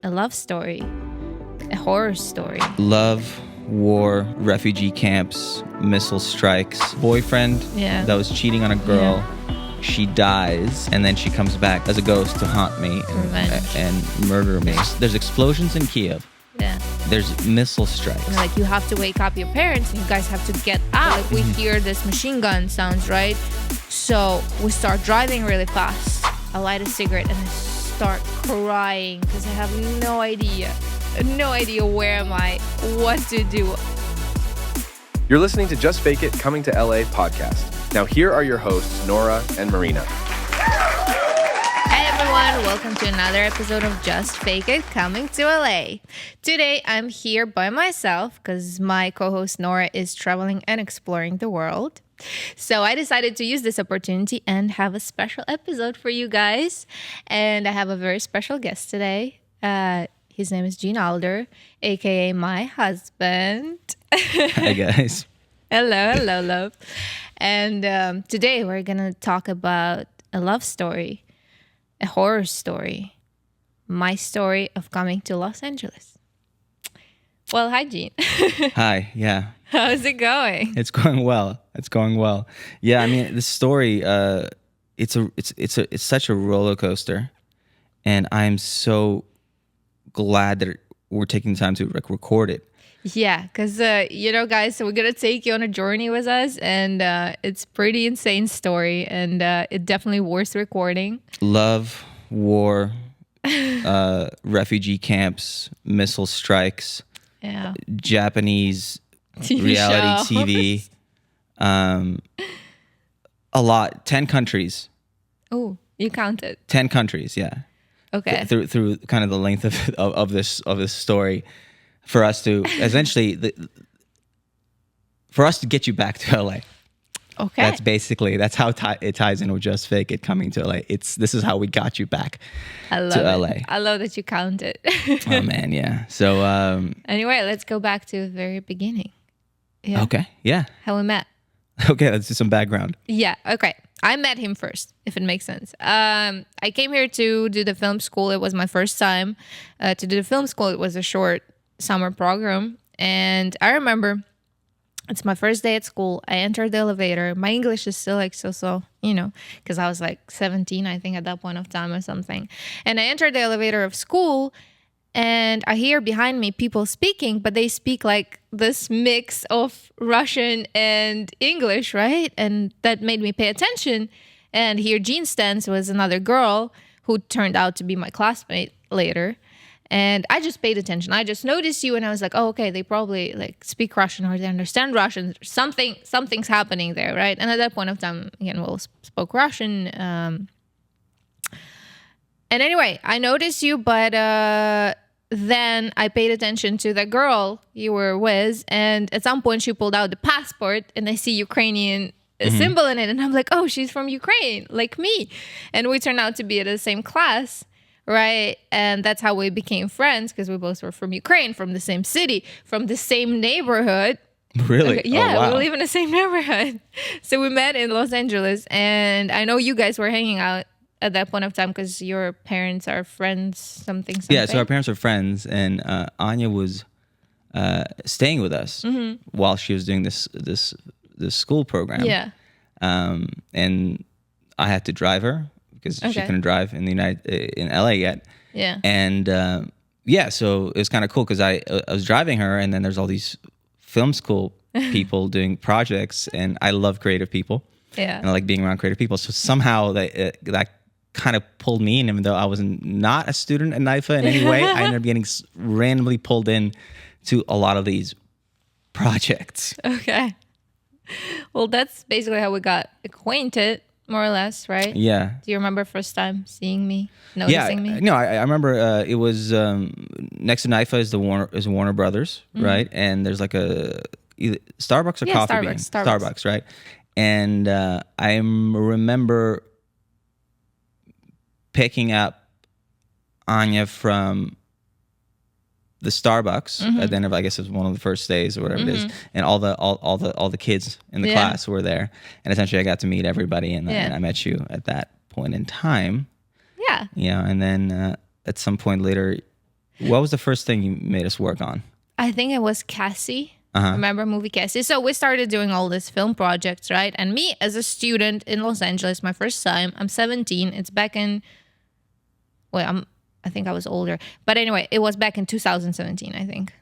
a love story, a horror story. Love, war, refugee camps, missile strikes, boyfriend that was cheating on a girl. She dies, and then she comes back as a ghost to haunt me and murder me. There's explosions in Kiev. Yeah. There's missile strikes. And like, you have to wake up your parents and you guys have to get out. Like, we hear this machine gun sounds, right? So we start driving really fast. I light a cigarette and I start crying because I have no idea where am I, what to do. You're listening to Just Fake It Coming to LA podcast. Now here are your hosts, Nora and Maryna. Hey everyone, welcome to another episode of Just Fake It Coming to LA. Today I'm here by myself because my co-host Nora is traveling and exploring the world. So I decided to use this opportunity and have a special episode for you guys. And I have a very special guest today. His name is Gene Alder, aka my husband. Hi guys. Hello, love. And today we're gonna talk about a love story, a horror story, my story of coming to Los Angeles. Well, hi, Gene. Hi, yeah. How's it going? It's going well. Yeah, I mean, this story, it's such a roller coaster, and I'm so glad that we're taking the time to record it. Yeah, because, guys, so we're going to take you on a journey with us, and it's pretty insane story, and it definitely worth recording. Love, war, refugee camps, missile strikes, Japanese reality TV, a lot, 10 countries. Oh, you counted. 10 countries, yeah. Okay. Through kind of the length of this story. For us to essentially, for us to get you back to LA. Okay. That's how it ties in with Just Fake It Coming to LA. This is how we got you back to LA. I love that you counted. Oh man, yeah. So anyway, let's go back to the very beginning. Yeah. Okay. Yeah. How we met. Okay, let's do some background. Yeah. Okay. I met him first, if it makes sense. I came here to do the film school. It was my first time to do the film school. It was a short summer program, and I remember it's my first day at school. I entered the elevator. My English is still like so, because I was like 17, I think, at that point of time or something. And I entered the elevator of school, and I hear behind me people speaking, but they speak like this mix of Russian and English, right? And that made me pay attention. And here Jean stands was another girl who turned out to be my classmate later. And I just paid attention. I just noticed you, and I was like, oh, okay, they probably like speak Russian or they understand Russian. Something's happening there, right? And at that point of time, again, we spoke Russian. And anyway, I noticed you, but then I paid attention to the girl you were with, and at some point she pulled out the passport, and I see Ukrainian symbol in it, and I'm like, oh, she's from Ukraine, like me. And we turned out to be at the same class. Right. And that's how we became friends, because we both were from Ukraine, from the same city, from the same neighborhood. Really? Yeah, oh, wow. We live in the same neighborhood. So we met in Los Angeles, and I know you guys were hanging out at that point of time because your parents are friends, something. Yeah, so our parents are friends, and Anya was staying with us while she was doing this school program. Yeah. And I had to drive her, because she couldn't drive in LA yet. Yeah. And so it was kind of cool because I was driving her, and then there's all these film school people doing projects, and I love creative people. Yeah. And I like being around creative people. So somehow that kind of pulled me in, even though I was not a student at NYFA in any way. I ended up getting randomly pulled in to a lot of these projects. Okay. Well, that's basically how we got acquainted. More or less, right? Yeah. Do you remember first time seeing me, noticing me? No, I remember it was next to NYFA is Warner Brothers, right? And there's like a either Starbucks or Coffee Bean. Starbucks, right? And I remember picking up Anya from the Starbucks at the end of, I guess it was one of the first days or whatever it is, and all the kids in the class were there, and essentially I got to meet everybody, and I met you at that point in time. Yeah. And then at some point later, What was the first thing you made us work on? I think it was Cassie. Remember movie Cassie? So we started doing all these film projects, right? And me as a student in Los Angeles, my first time, I'm 17. It's back in, I think I was older. But anyway, it was back in 2017, I think.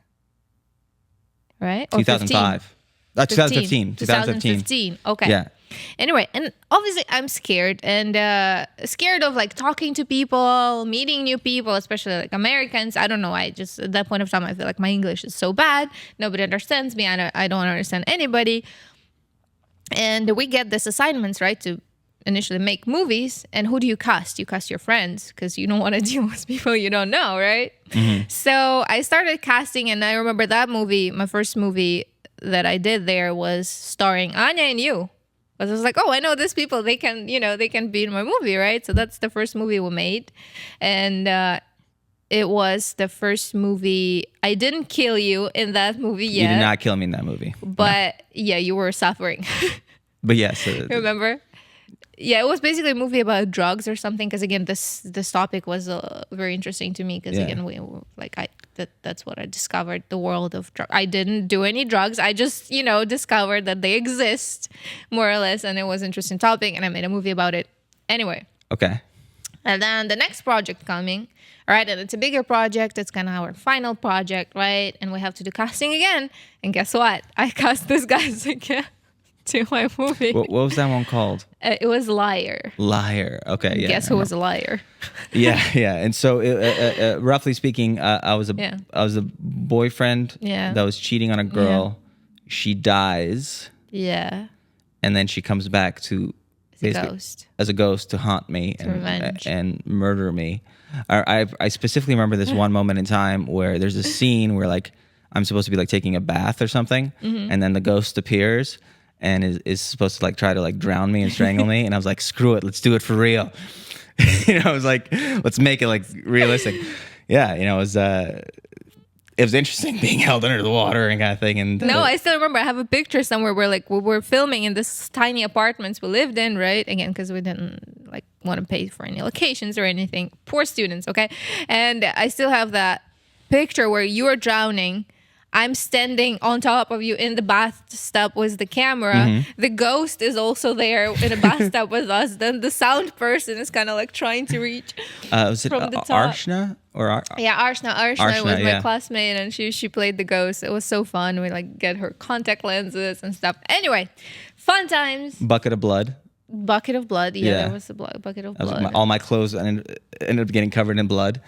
Right? Or 2005. 2015. 2015. Okay. Yeah. Anyway, and obviously I'm scared and scared of like talking to people, meeting new people, especially like Americans. I don't know. I just, at that point of time, I feel like my English is so bad. Nobody understands me. I don't understand anybody. And we get these assignments, right, to initially make movies. And who do you cast? You cast your friends because you don't want to deal with people you don't know, right? So I started casting, and I remember that movie, my first movie that I did there was starring Anya and you. Because I was like, oh, I know these people. They can, they can be in my movie, right? So that's the first movie we made. And it was the first movie. I didn't kill you in that movie yet. You did not kill me in that movie. But yeah, you were suffering. But yes. Remember? Yeah, it was basically a movie about drugs or something. Because again, this topic was very interesting to me. Because again, that's what I discovered, the world of drugs. I didn't do any drugs. I just discovered that they exist, more or less, and it was an interesting topic. And I made a movie about it. Anyway. Okay. And then the next project coming. All right, and it's a bigger project. It's kind of our final project, right? And we have to do casting again. And guess what? I cast this guys again. To my movie. What was that one called? It was Liar. Liar. Okay. Yeah. Guess who was a liar? Yeah. And so, roughly speaking, I was a boyfriend that was cheating on a girl. Yeah. She dies. Yeah. And then she comes back to as a ghost to haunt me and murder me. I specifically remember this one moment in time where there's a scene where like I'm supposed to be like taking a bath or something, and then the ghost appears. And is supposed to like try to like drown me and strangle me, and I was like, screw it, let's do it for real. I was like, let's make it like realistic. Yeah, it was interesting being held under the water and kind of thing. And no, I still remember. I have a picture somewhere where like we were filming in this tiny apartments we lived in, right? Again, because we didn't like want to pay for any locations or anything. Poor students, okay? And I still have that picture where you are drowning. I'm standing on top of you in the bathtub with the camera. The ghost is also there in a bathtub with us. Then the sound person is kind of like trying to reach was it from the top. Arshna? Arshna was my classmate, and she played the ghost. It was so fun. We like get her contact lenses and stuff. Anyway, fun times. Bucket of blood. Yeah. There was a bucket of blood. All my clothes ended up getting covered in blood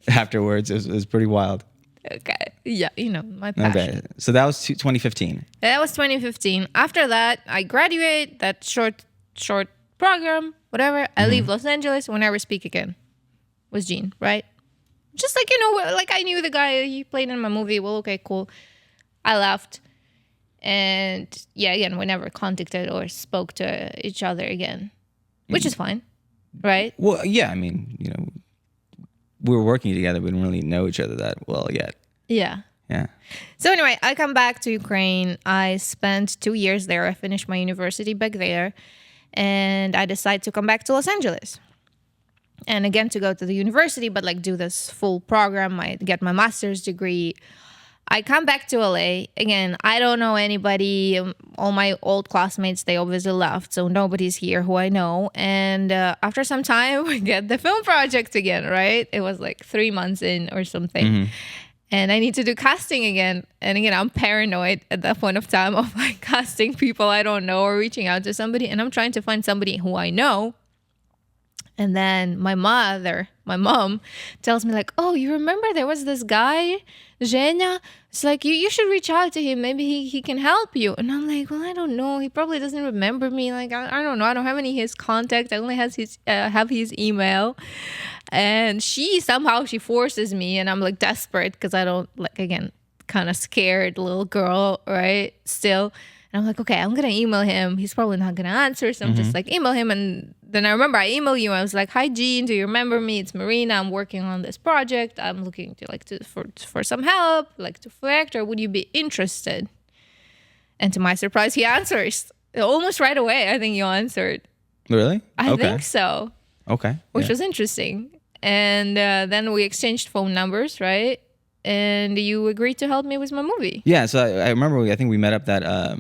afterwards. It was pretty wild. Okay. Yeah, my passion. Okay. So that was 2015. That was 2015. After that, I graduate, that short program, whatever. I leave Los Angeles, will never speak again with Gene, right? Just like, like I knew the guy, he played in my movie. Well, okay, cool. I left. And yeah, again, we never contacted or spoke to each other again, which is fine, right? Well, yeah, I mean, we were working together. We didn't really know each other that well yet. Yeah. Yeah. So anyway, I come back to Ukraine. I spent 2 years there. I finished my university back there. And I decided to come back to Los Angeles. And again, to go to the university, but like do this full program. I get my master's degree. I come back to LA. Again, I don't know anybody. All my old classmates, they obviously left. So nobody's here who I know. And after some time, we get the film project again, right? It was like 3 months in or something. And I need to do casting again. And again, I'm paranoid at that point of time of like casting people I don't know or reaching out to somebody. And I'm trying to find somebody who I know. And then my mom tells me like, oh, you remember there was this guy, Zhenya? It's like, you should reach out to him. Maybe he can help you. And I'm like, well, I don't know. He probably doesn't remember me. Like, I don't know. I don't have any his contact. I only have his email. And she forces me, and I'm like desperate because I don't like, again, kind of scared little girl, right? Still. And I'm like, okay, I'm going to email him. He's probably not going to answer. So I'm just like, email him. And then I remember I emailed you. I was like, hi, Gene, do you remember me? It's Maryna. I'm working on this project. I'm looking to for some help, like to flect, or would you be interested? And to my surprise, he answers. Almost right away, I think you answered. Really? I think so. Okay. Which was interesting. And then we exchanged phone numbers, right? And you agreed to help me with my movie. Yeah, so I remember, I think we met up that,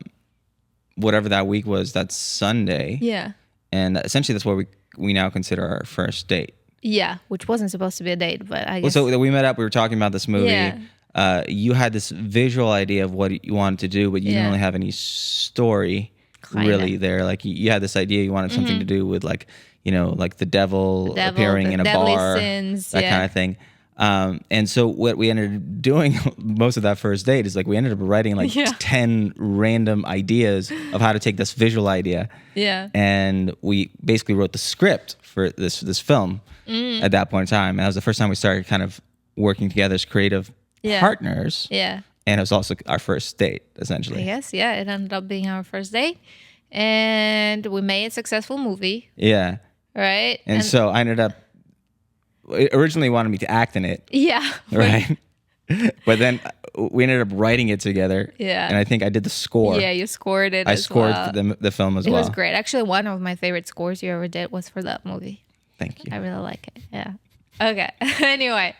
whatever that week was, that Sunday. Yeah. And essentially that's what we now consider our first date. Yeah, which wasn't supposed to be a date, but I guess. Well, so we met up, we were talking about this movie. Yeah. You had this visual idea of what you wanted to do, but you didn't really have any story really there. Like you had this idea you wanted something to do with like, like the devil appearing in a bar, sins, that kind of thing. And so what we ended up doing most of that first date is like we ended up writing like 10 random ideas of how to take this visual idea. Yeah. And we basically wrote the script for this film at that point in time. And that was the first time we started kind of working together as creative partners. Yeah. And it was also our first date, essentially. Yes, yeah. It ended up being our first date. And we made a successful movie. Yeah. Right? And so I ended up, originally wanted me to act in it. Yeah. Right? But then we ended up writing it together. Yeah. And I think I did the score. Yeah, you scored it I as scored well. the film as well. It was great. Actually, one of my favorite scores you ever did was for that movie. Thank you. I really like it. Yeah. Okay. Anyway,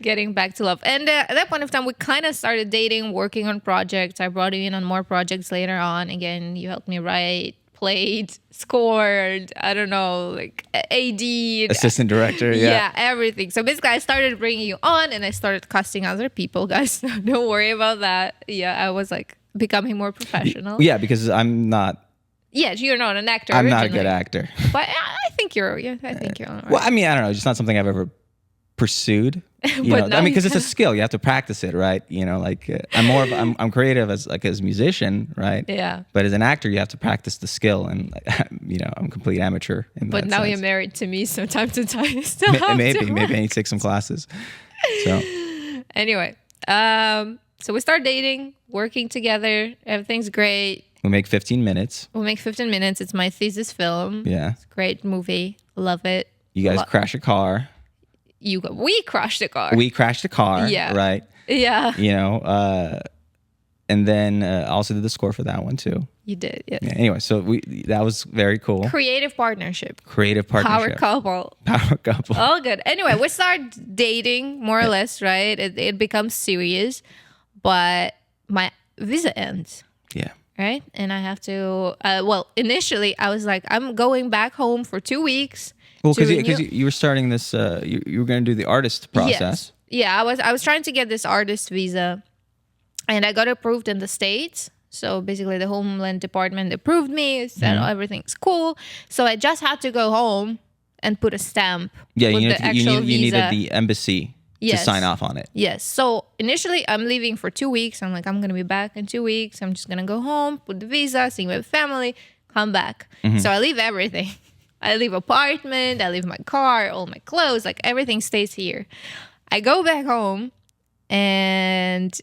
getting back to love. And at that point of time, we kind of started dating, working on projects. I brought you in on more projects later on. Again, you helped me write, played, scored, I don't know, like AD. Assistant director, Yeah, everything. So basically, I started bringing you on and I started casting other people, guys. Don't worry about that. Yeah, I was like becoming more professional. Yeah, because I'm not. Yeah, you're not an actor. I'm not a good actor. But I think you're. Yeah, I think you're. All right. Well, I mean, I don't know. It's just not something I've ever pursued. I mean, because it's a skill. You have to practice it, right? I'm creative as a musician, right? Yeah. But as an actor, you have to practice the skill, and I'm a complete amateur in that But now sense. you're married to me, so time to time you still have maybe to I need to take some classes. So anyway, so we start dating, working together. Everything's great. we make 15 minutes. We'll make 15 minutes. It's my thesis film. Yeah. It's a great movie. Love it. You guys crash a car. We crashed a car. We crashed a car. Yeah. Right. Yeah. And then also did the score for that one too. You did, yes. Yeah, anyway, so that was very cool. Creative partnership. Power couple. Power couple. All good. Anyway, we start dating more or less, right? It becomes serious, but my visa ends. Yeah. Right? And I have to, initially I was like, I'm going back home for 2 weeks. Well, because you were starting this, you were going to do the artist process. Yes. Yeah, I was trying to get this artist visa, and I got approved in the States. So basically the Homeland Department approved me, said everything's cool. So I just had to go home and put a stamp. Yeah, with you needed the embassy to sign off on it. Yes. So initially I'm leaving for 2 weeks. I'm like, I'm going to be back in 2 weeks. I'm just going to go home, put the visa, see my family, come back. So I leave everything. I leave apartment, I leave my car, all my clothes, like everything stays here. I go back home and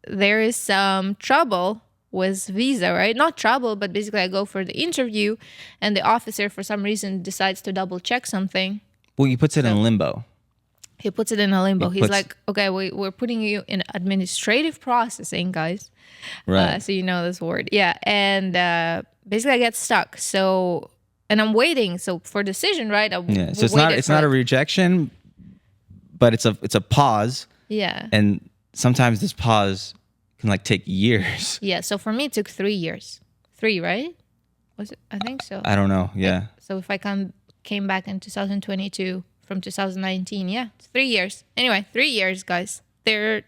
there is some trouble with visa, right? Not trouble, but basically I go for the interview and the officer for some reason decides to double check something. Well, he puts it in limbo. He puts it in a limbo. He's like, okay, we're putting you in administrative processing, guys. Right. So you know this word. Yeah. And basically I get stuck. So, and I'm waiting. So for decision, right? So it's not a rejection, but it's a pause. Yeah. And sometimes this pause can take years. Yeah. So for me, it took 3 years. 3, right? Was it? I think so. I don't know. Yeah. So if I came back in 2022 from 2019, yeah, it's 3 years. Anyway, 3 years, guys. They're,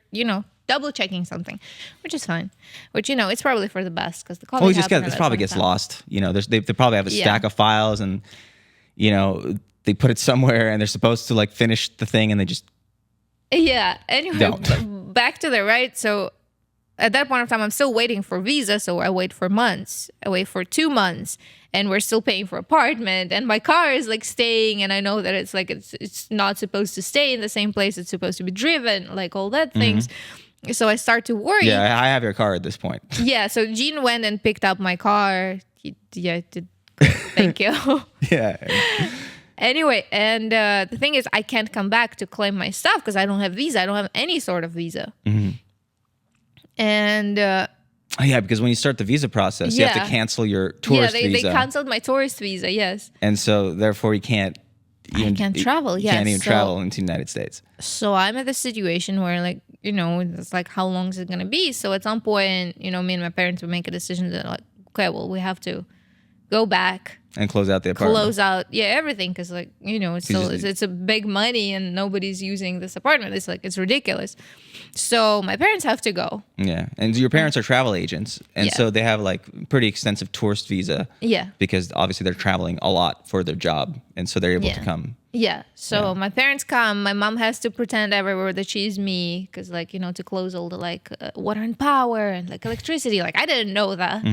double checking something, which is fine. Which, it's probably for the best because the COVID this probably gets lost. They probably have a stack of files and, they put it somewhere and they're supposed to finish the thing and they just Anyway, back to the right. So at that point of time, I'm still waiting for visa. So I wait for months. I wait for 2 months and we're still paying for apartment and my car is staying. And I know that it's not supposed to stay in the same place. It's supposed to be driven, all that things. So I start to worry. Yeah, I have your car at this point. Yeah. So Gene went and picked up my car. He did. Thank you. Yeah. Anyway, and the thing is, I can't come back to claim my stuff because I don't have visa. I don't have any sort of visa. And because when you start the visa process, you have to cancel your tourist visa. They canceled my tourist visa. Yes. And so therefore you can't even, I can't travel. You Yeah, can't even so, travel into the United States. So I'm at the situation where, like, you know, it's like, how long is it gonna be? So at some point, you know, me and my parents would make a decision that, like, okay, well, we have to go back and close out the apartment. Close out, everything, because, like, you know, it's a big money and nobody's using this apartment. It's like, it's ridiculous. So my parents have to go. Yeah, and your parents are travel agents, and so they have like pretty extensive tourist visa. Yeah, because obviously they're traveling a lot for their job, and so they're able to come. Yeah, so my parents come. My mom has to pretend everywhere that she's me, because, like, you know, to close all the, like, water and power and, like, electricity. Like, I didn't know that,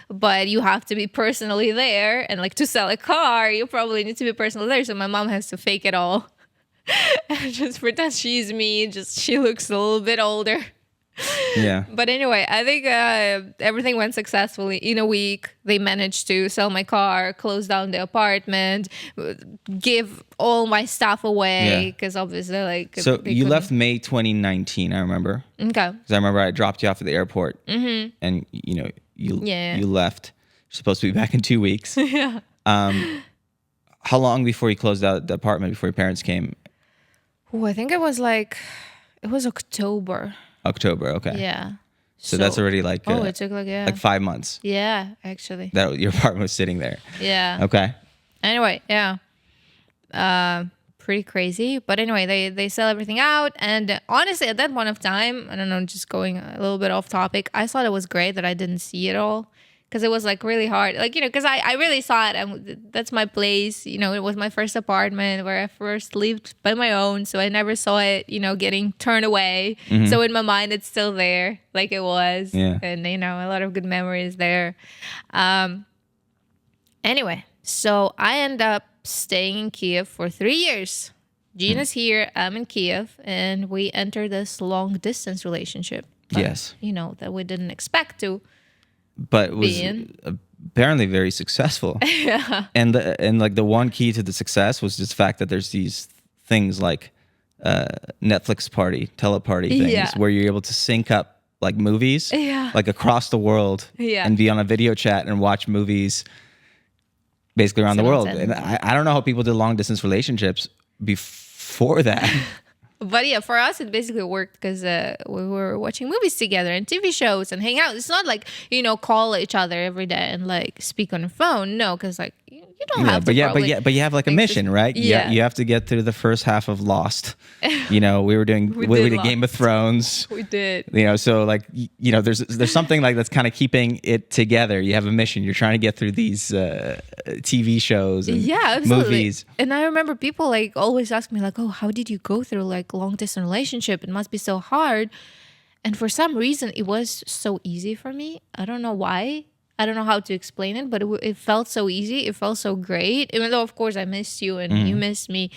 but you have to be personally there, and, like, to sell a car, you probably need to be personally there. So my mom has to fake it all and just pretend she's me. Just she looks a little bit older. Yeah. But anyway, I think everything went successfully. In a week, they managed to sell my car, close down the apartment, give all my stuff away, because obviously, like... So you left May 2019, I remember. Okay. Because I remember I dropped you off at the airport, and, you know, you left. You're supposed to be back in 2 weeks. Yeah. How long before you closed out the apartment, before your parents came? Oh, I think it was October. October, okay. Yeah. So that's already like... it took like 5 months. Yeah, actually. That your apartment was sitting there. Yeah. Okay. Anyway, yeah. Pretty crazy. But anyway, they sell everything out. And honestly, at that point of time, I don't know, just going a little bit off topic, I thought it was great that I didn't see it all. Because it was, like, really hard. Like, you know, because I really saw it. And that's my place. You know, it was my first apartment where I first lived by my own. So I never saw it, you know, getting turned away. So in my mind, it's still there like it was. Yeah. And, you know, a lot of good memories there. Anyway, so I end up staying in Kiev for 3 years. Gina's here. I'm in Kiev. And we enter this long distance relationship. Yes. You know, that we didn't expect to. But it was apparently very successful. Yeah. And like the one key to the success was just the fact that there's these things like Netflix party, teleparty things where you're able to sync up like movies like across the world and be on a video chat and watch movies basically around the world. And I don't know how people did long distance relationships before that. But yeah, for us, it basically worked because we were watching movies together and TV shows and hang out. It's not like, you know, call each other every day and, like, speak on the phone. No, because, like, you don't have to. But you have like a mission, right? Yeah. You have to get through the first half of Lost. You know, we did Game of Thrones. We did. You know, so, like, you know, there's something like that's kind of keeping it together. You have a mission. You're trying to get through these TV shows and movies. And I remember people, like, always ask me, like, oh, how did you go through, like, long distance relationship? It must be so hard. And for some reason, it was so easy for me. I don't know why. I don't know how to explain it, but it felt so easy. It felt so great. Even though, of course, I missed you and you missed me.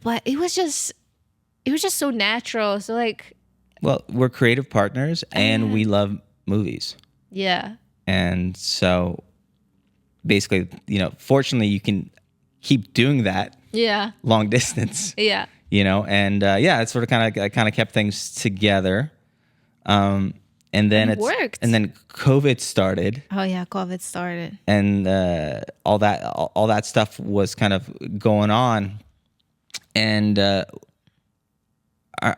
But it was just so natural. So, like... Well, we're creative partners and we love movies. Yeah. And so, basically, you know, fortunately, you can keep doing that. Yeah. Long distance. Yeah. You know, and it sort of kind of kept things together. And then it worked. And then COVID started. Oh yeah, COVID started. And all that stuff was kind of going on. And I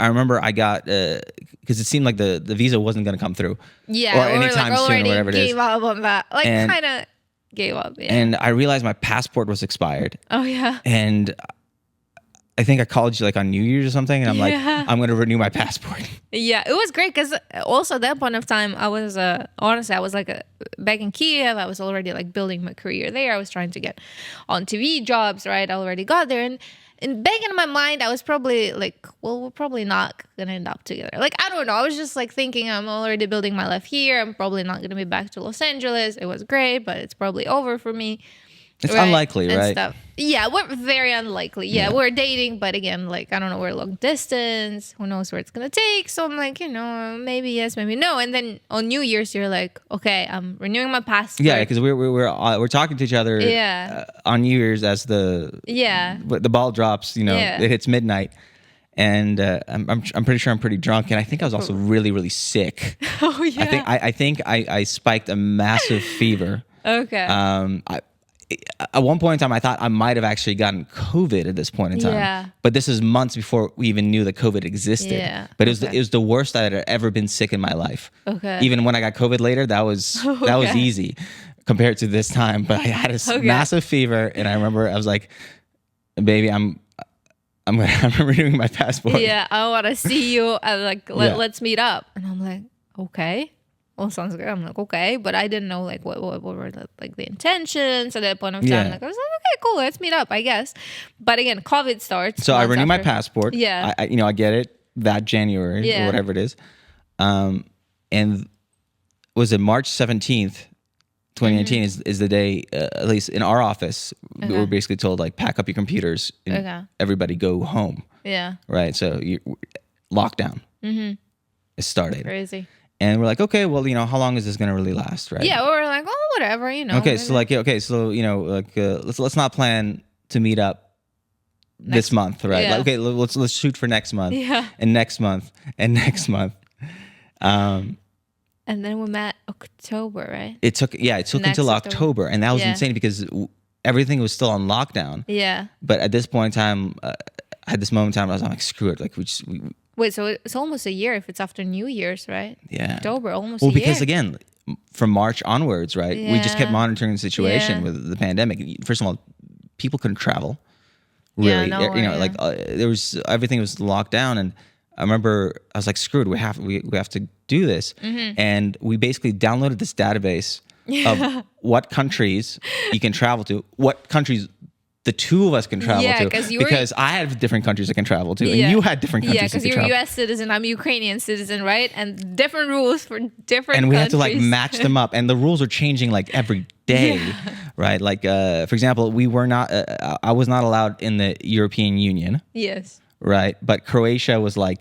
remember I got because it seemed like the visa wasn't going to come through. Yeah, or anytime soon, or whatever it is. Gave up on that. Like, kind of gave up. Yeah. And I realized my passport was expired. Oh yeah. And I think I called you like on New Year's or something, and I'm like, I'm going to renew my passport. Yeah, it was great because also at that point of time, I was honestly, I was like back in Kiev. I was already like building my career there. I was trying to get on TV jobs, right? I already got there, and back in my mind, I was probably like, well, we're probably not going to end up together. Like, I don't know. I was just like thinking, I'm already building my life here. I'm probably not going to be back to Los Angeles. It was great, but it's probably over for me. It's unlikely, right? Stuff. Yeah, we're very unlikely. Yeah, we're dating, but again, like, I don't know, we're long distance. Who knows where it's going to take? So I'm like, you know, maybe yes, maybe no. And then on New Year's, you're like, okay, I'm renewing my passport. Yeah, because we're talking to each other on New Year's as the ball drops, you know, it hits midnight. And I'm pretty sure I'm pretty drunk. And I think I was also really, really sick. Oh, yeah. I think I spiked a massive fever. Okay. at one point in time, I thought I might have actually gotten COVID at this point in time. Yeah. But this is months before we even knew that COVID existed. Yeah. But it was the worst I had ever been sick in my life. Okay. Even when I got COVID later, that was easy compared to this time. But I had a massive fever, and I remember I was like, "Baby, I'm renewing my passport." Yeah, I want to see you. Let's meet up. And I'm like, okay. Well, sounds good. I'm like, okay, but I didn't know like what were the intentions at that point of time. Yeah. Like I was like, okay, cool, let's meet up, I guess. But again, COVID starts. So I renew my after. passport. Yeah. I get it that January or whatever it is. And was it March 17th, 2019 is the day, at least in our office, we were basically told like pack up your computers and everybody go home. Yeah. Right. So lockdown is started. Crazy. And we're like, okay, well, how long is this going to really last, right? Yeah, we're like, oh, whatever, Okay, so let's not plan to meet up this month, right? Yeah. Like, okay, let's shoot for next month. Yeah. And next month and next month. And then we met October, right? It took until October, and that was insane because everything was still on lockdown. Yeah. But at this point in time, at this moment in time, I was like, screw it, like we Wait, so it's almost a year if it's after New Year's, right? Yeah. October, almost a year. Well, because again, from March onwards, right? We just kept monitoring the situation with the pandemic. First of all, people couldn't travel. Really, there was everything was locked down, and I remember I was like, "Screwed, we have to do this." And we basically downloaded this database of what countries you can travel to, what countries the two of us can travel to, because I have different countries I can travel to, and you had different countries. Yeah, because you're a U.S. citizen, I'm a Ukrainian citizen, right? And different rules for different. And we countries. had to like match them up, and the rules are changing like every day, right? Like, for example, I was not allowed in the European Union. Yes. Right, but Croatia was like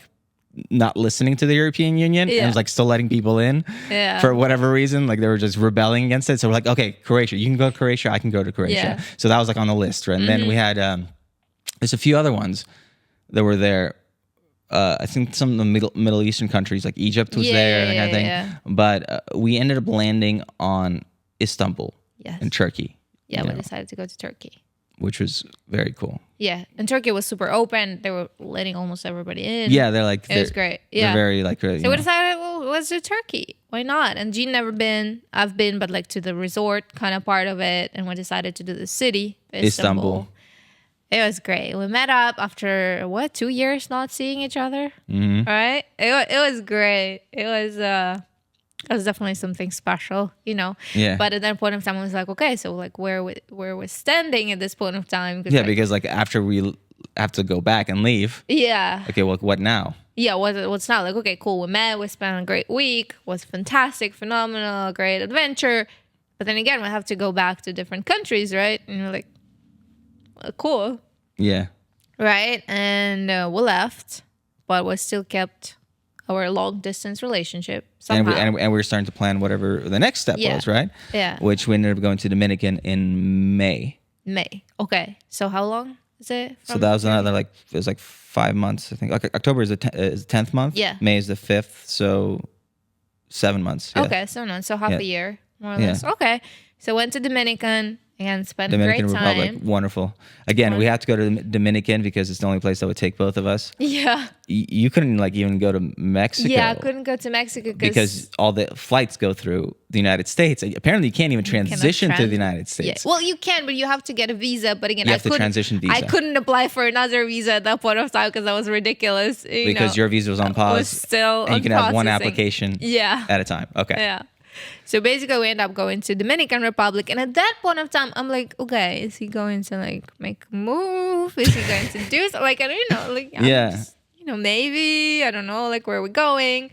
not listening to the European Union and was like still letting people in for whatever reason. Like they were just rebelling against it. So we're like, okay, Croatia, you can go to Croatia, I can go to Croatia. Yeah. So that was like on the list, right? And then we had there's a few other ones that were there. I think some of the Middle Eastern countries, like Egypt was there, that kind of thing. Yeah. But we ended up landing on Istanbul in Turkey. Yeah, we decided to go to Turkey, which was very cool. Yeah, and Turkey was super open. They were letting almost everybody in. Yeah, it was great. Yeah, they're very like. So we decided, well, let's do Turkey. Why not? And Jean never been. I've been, but like to the resort kind of part of it. And we decided to do the city, Istanbul. It was great. We met up after 2 years not seeing each other. Mm-hmm. Right? It was great. It was definitely something special, Yeah. But at that point of time, I was like, okay, so like where we're standing at this point of time. Yeah, because like after we have to go back and leave. Yeah. Okay, well, what now? Yeah, what's not like, okay, cool, we met, we spent a great week, was fantastic, phenomenal, great adventure. But then again, we have to go back to different countries, right? And you're like, well, cool. Yeah. Right? And we left, but we still kept our long distance relationship somehow. And we were starting to plan whatever the next step was, right? Yeah. Which we ended up going to Dominican in May. Okay. So how long is it? So that was another it was like 5 months, I think. Like October is the 10th month. Yeah. May is the 5th, so 7 months. Yeah. Okay, 7 months. So half a year, more or less. Okay. So went to Dominican and spent Dominican a great Republic, time. wonderful. Again, we had to go to the Dominican because it's the only place that would take both of us. Yeah. You couldn't even go to Mexico. Yeah, I couldn't go to Mexico because all the flights go through the United States. Apparently, you can't even transition to the United States. Yeah. Well, you can, but you have to get a visa. But again, you have to transition visa. I couldn't apply for another visa at that point of time because that was ridiculous. Because your visa was on pause. Was still and you can have one application at a time. Okay. Yeah. So basically, we end up going to Dominican Republic, and at that point of time, I'm like, okay, is he going to like make a move? Is he going to do something? Like, I don't know, like, just, maybe I don't know, like, where are we going?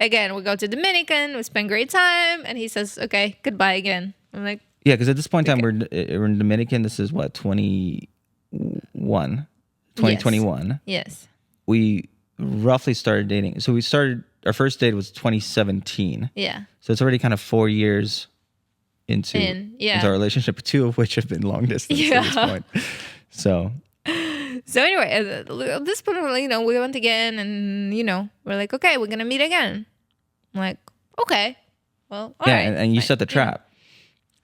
Again, we go to Dominican, we spend great time, and he says, okay, goodbye again. I'm like, yeah, because at this point in time, we're in Dominican. This is what 2021. Yes. We roughly started dating. So our first date was 2017. Yeah. So it's already kind of 4 years into our relationship, 2 of which have been long distance at this point. So anyway, at this point, we went again and, we're like, okay, we're going to meet again. I'm like, okay, well, all right. And you set the trap.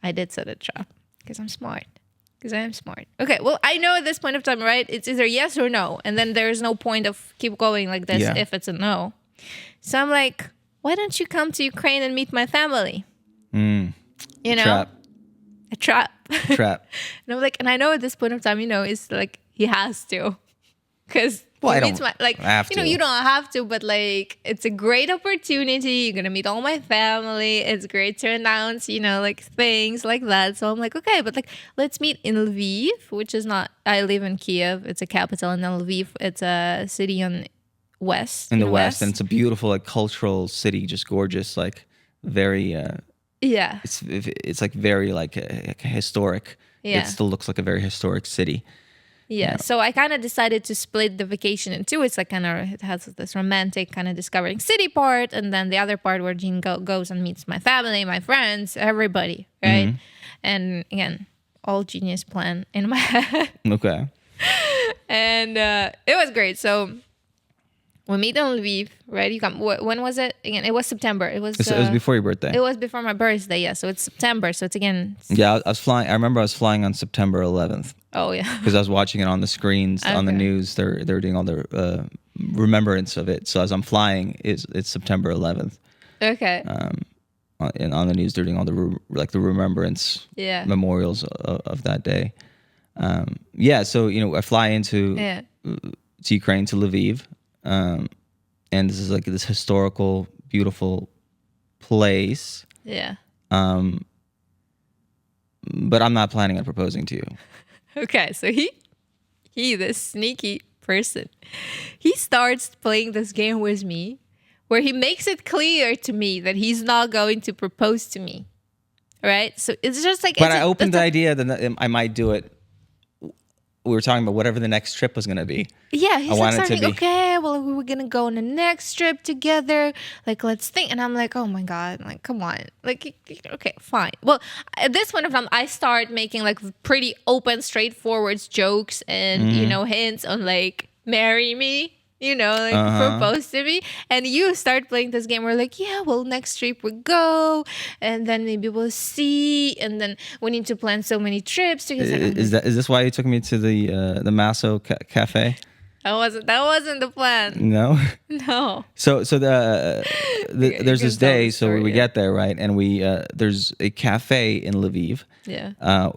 I did set a trap because I'm smart. Because I am smart. Okay, well, I know at this point of time, right? It's either yes or no. And then there's no point of keep going like this if it's a no. So I'm like, why don't you come to Ukraine and meet my family? You know? Trap. A trap. Trap. And I'm like, and I know at this point of time, it's like he has to. Because I don't have to. You don't have to, but like it's a great opportunity. You're gonna meet all my family. It's great to announce, like things like that. So I'm like, okay, but like let's meet in Lviv, which is not. I live in Kiev. It's a capital, and then Lviv, it's a city on west. In the west, and it's a beautiful like cultural city, just gorgeous, like very. Yeah. It's like very like historic. Yeah. It still looks like a very historic city. Yeah, so I kind of decided to split the vacation in two. It's like it has this romantic kind of discovering city part, and then the other part where Jean goes and meets my family, my friends, everybody, right? And again, all genius plan in my head. Okay. And it was great. So we meet in Lviv, right? You come. When was it? Again, it was September. It was before your birthday. It was before my birthday, yeah. So it's September. So it's again. Yeah, I was flying. I remember I was flying on September 11th. Oh yeah. Because I was watching it on the screens on the news. They're doing all the remembrance of it. So as I'm flying, it's September 11th. Okay. And on the news, they're doing all the remembrance memorials of that day. So I fly into to Ukraine, to Lviv. And this is like this historical, beautiful place. Yeah. But I'm not planning on proposing to you. Okay, so he, this sneaky person, he starts playing this game with me where he makes it clear to me that he's not going to propose to me. Right? So it's just like... But I opened the idea that I might do it. We were talking about whatever the next trip was going to be. Yeah, he's like starting, okay, well, we were going to go on the next trip together. Like, let's think. And I'm like, oh my God, like, come on. Like, okay, fine. Well, at this point of time, I start making like pretty open, straightforward jokes and, hints on like, marry me. Propose to me. And you start playing this game. We're like, yeah, well, next trip we go. And then maybe we'll see. And then we need to plan so many trips. Is this why you took me to the Masso cafe? That wasn't the plan. No? No. So there's this day, so we get there, right? And there's a cafe in Lviv. Yeah.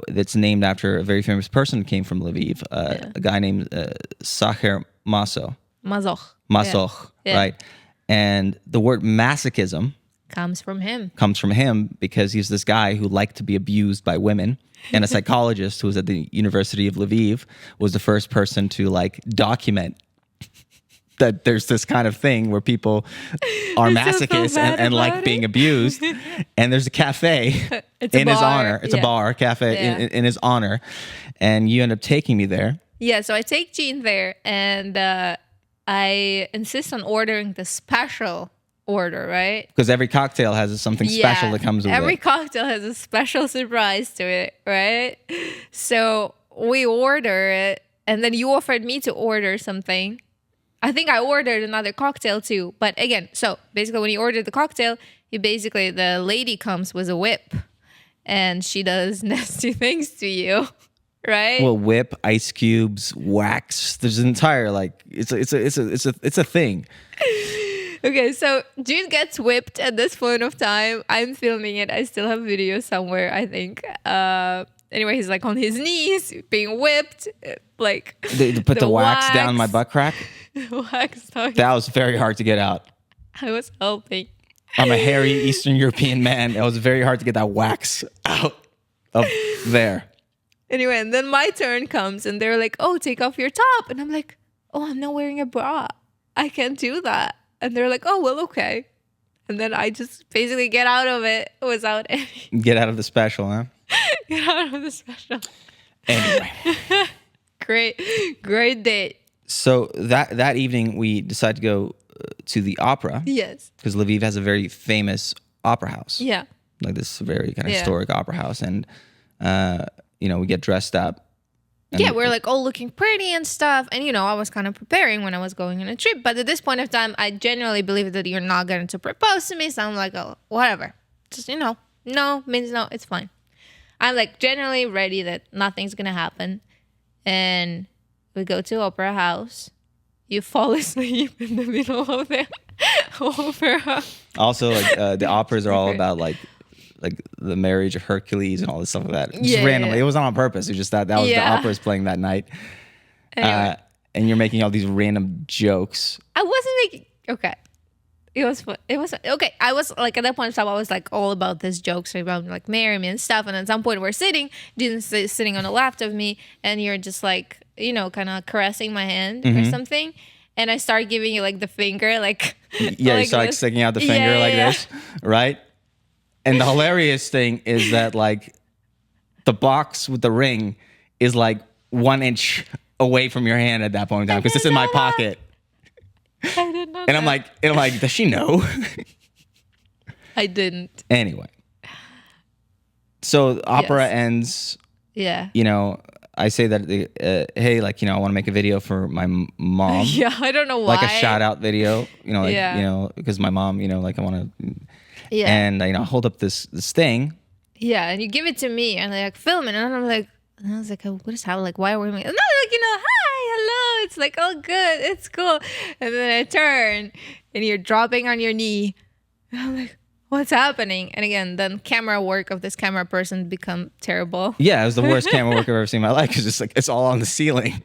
That's named after a very famous person who came from Lviv, a guy named Sacher Maso. Masoch, right? And the word masochism comes from him because he's this guy who liked to be abused by women. And a psychologist who was at the University of Lviv was the first person to like document that there's this kind of thing where people are masochists and like being abused. And there's a cafe in his honor. It's a bar, cafe in his honor. And you end up taking me there. Yeah, so I take Jean there and I insist on ordering the special order, right? Because every cocktail has something special that comes with it. Every cocktail has a special surprise to it, right? So we order it, and then you offered me to order something. I think I ordered another cocktail too. But again, so basically when you order the cocktail, the lady comes with a whip, and she does nasty things to you. Right? Well, whip, ice cubes, wax. There's an entire it's a thing. Okay, so June gets whipped at this point of time. I'm filming it. I still have video somewhere, I think. Anyway, he's like on his knees being whipped. Like they put the wax down my butt crack. Wax. That was very hard to get out. I was helping. I'm a hairy Eastern European man. It was very hard to get that wax out of there. Anyway, and then my turn comes and they're like, oh, take off your top. And I'm like, oh, I'm not wearing a bra. I can't do that. And they're like, oh, well, okay. And then I just basically get out of it without any... Get out of the special, huh? Get out of the special. Anyway. Great date. So that evening, we decided to go to the opera. Yes. Because Lviv has a very famous opera house. Yeah. Like this very kind of historic opera house. And... we get dressed up. Yeah, we're like all looking pretty and stuff. And, I was kind of preparing when I was going on a trip. But at this point of time, I genuinely believe that you're not going to propose to me. So I'm like, oh, whatever. Just, no means no. It's fine. I'm like generally ready that nothing's gonna happen. And we go to opera house. You fall asleep in the middle of the opera. Also, like the operas are all about like the marriage of Hercules and all this stuff like that. Just randomly. It wasn't on purpose. It was just that was the operas playing that night. Anyway. And you're making all these random jokes. I wasn't making... Okay. It was fun. It was... Okay. I was like, at that point in time, I was like all about these jokes about like marry me and stuff. And at some point we're sitting on the left of me, and you're just like, you know, kind of caressing my hand or something. And I start giving you like the finger, like... Yeah, like you start like sticking out the finger this, right? And the hilarious thing is that like the box with the ring is like 1 inch away from your hand at that point in time because it's in my pocket. I did not. And I'm like, does she know? I didn't. Anyway, so the opera ends. Yeah. You know, I say that hey, like, you know, I want to make a video for my mom. Yeah, I don't know why. Like a shout out video, you know, like you know, because my mom, you know, like I want to. Yeah. And you know, hold up this thing. Yeah, and you give it to me, and like film it, and I'm like. And I was like, oh, what is happening? Like, why are we making... No, like, you know, hi, hello. It's like, oh, good. It's cool. And then I turn and you're dropping on your knee. And I'm like, what's happening? And again, then camera work of this camera person become terrible. Yeah, it was the worst camera work I've ever seen in my life because it's like, it's all on the ceiling.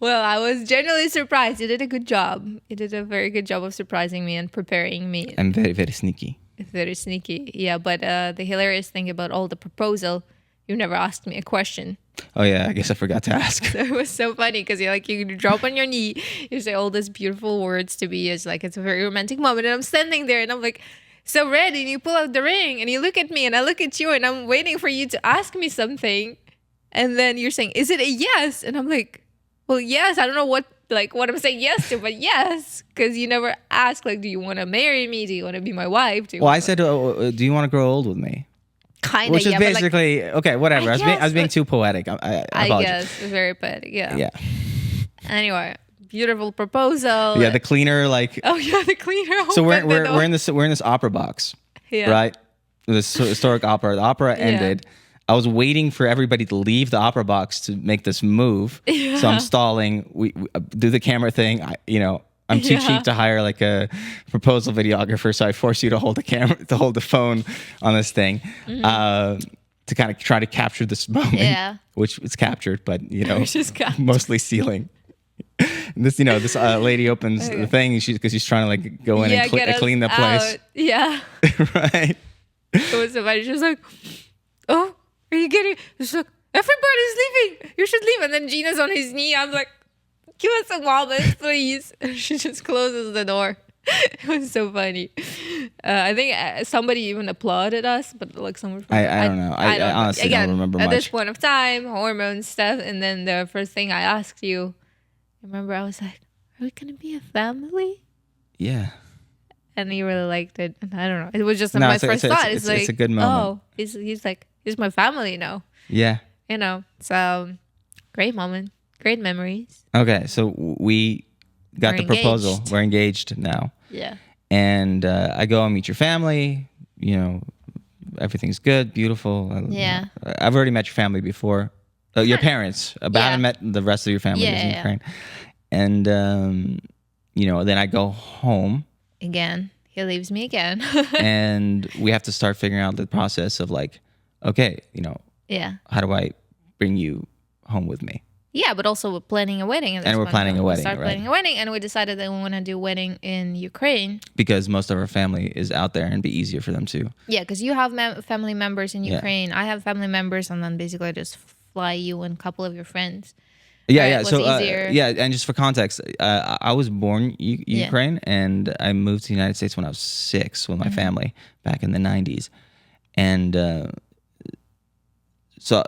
Well, I was genuinely surprised. You did a good job. You did a very good job of surprising me and preparing me. I'm very, very sneaky. Very sneaky. Yeah, but the hilarious thing about all the proposal... You never asked me a question. Oh yeah, I guess I forgot to ask. So it was so funny because you drop on your knee, you say all these beautiful words to me. It's like it's a very romantic moment, and I'm standing there and I'm like so ready. And you pull out the ring and you look at me and I look at you and I'm waiting for you to ask me something, and then you're saying, "Is it a yes?" And I'm like, "Well, yes." I don't know what I'm saying yes to, but yes, because you never ask like, "Do you want to marry me? Do you want to be my wife?" I said, "Do you want to grow old with me?" Kind of, which is basically okay. Whatever. I was being too poetic. I guess very poetic. Yeah. Yeah. Anyway, beautiful proposal. Yeah, the cleaner like. Oh yeah, the cleaner. So we're in this opera box. Yeah. Right. This historic opera. The opera ended. I was waiting for everybody to leave the opera box to make this move. Yeah. So I'm stalling. We do the camera thing. I'm too cheap to hire like a proposal videographer, so I force you to hold the phone on this thing to kind of try to capture this moment, which is captured, but mostly ceiling. This lady opens the thing because she's trying to like go in and clean the place. Yeah, right. It was so funny. She was like, "Oh, are you getting?" She's like, "Everybody's leaving. You should leave." And then Gina's on his knee. I'm like, "Give us a moment, please." She just closes the door. It was so funny. I think somebody even applauded us, but like someone. I don't know. I honestly don't remember much. At this point of time, hormone stuff, and then the first thing I asked you, I remember I was like, "Are we gonna be a family?" Yeah. And you really liked it, and I don't know. It was just my first thought. It's like, it's a good moment. Oh, he's like, he's my family now. Yeah. So great moment. Great memories. Okay, so we got the proposal. We're engaged now. Yeah. And I go and meet your family. Everything's good, beautiful. Yeah. I've already met your family before. Your parents. But I haven't met the rest of your family in Ukraine. And, then I go home. Again. He leaves me again. And we have to start figuring out the process of like, okay, how do I bring you home with me? Yeah, but also we're planning a wedding. And we're planning a wedding, planning a wedding, and we decided that we want to do a wedding in Ukraine. Because most of our family is out there and it'd be easier for them too. Yeah, because you have family members in Ukraine. I have family members, and then basically I just fly you and a couple of your friends. Yeah. So, and just for context, I was born Ukraine, and I moved to the United States when I was 6 with my family back in the 90s. And so...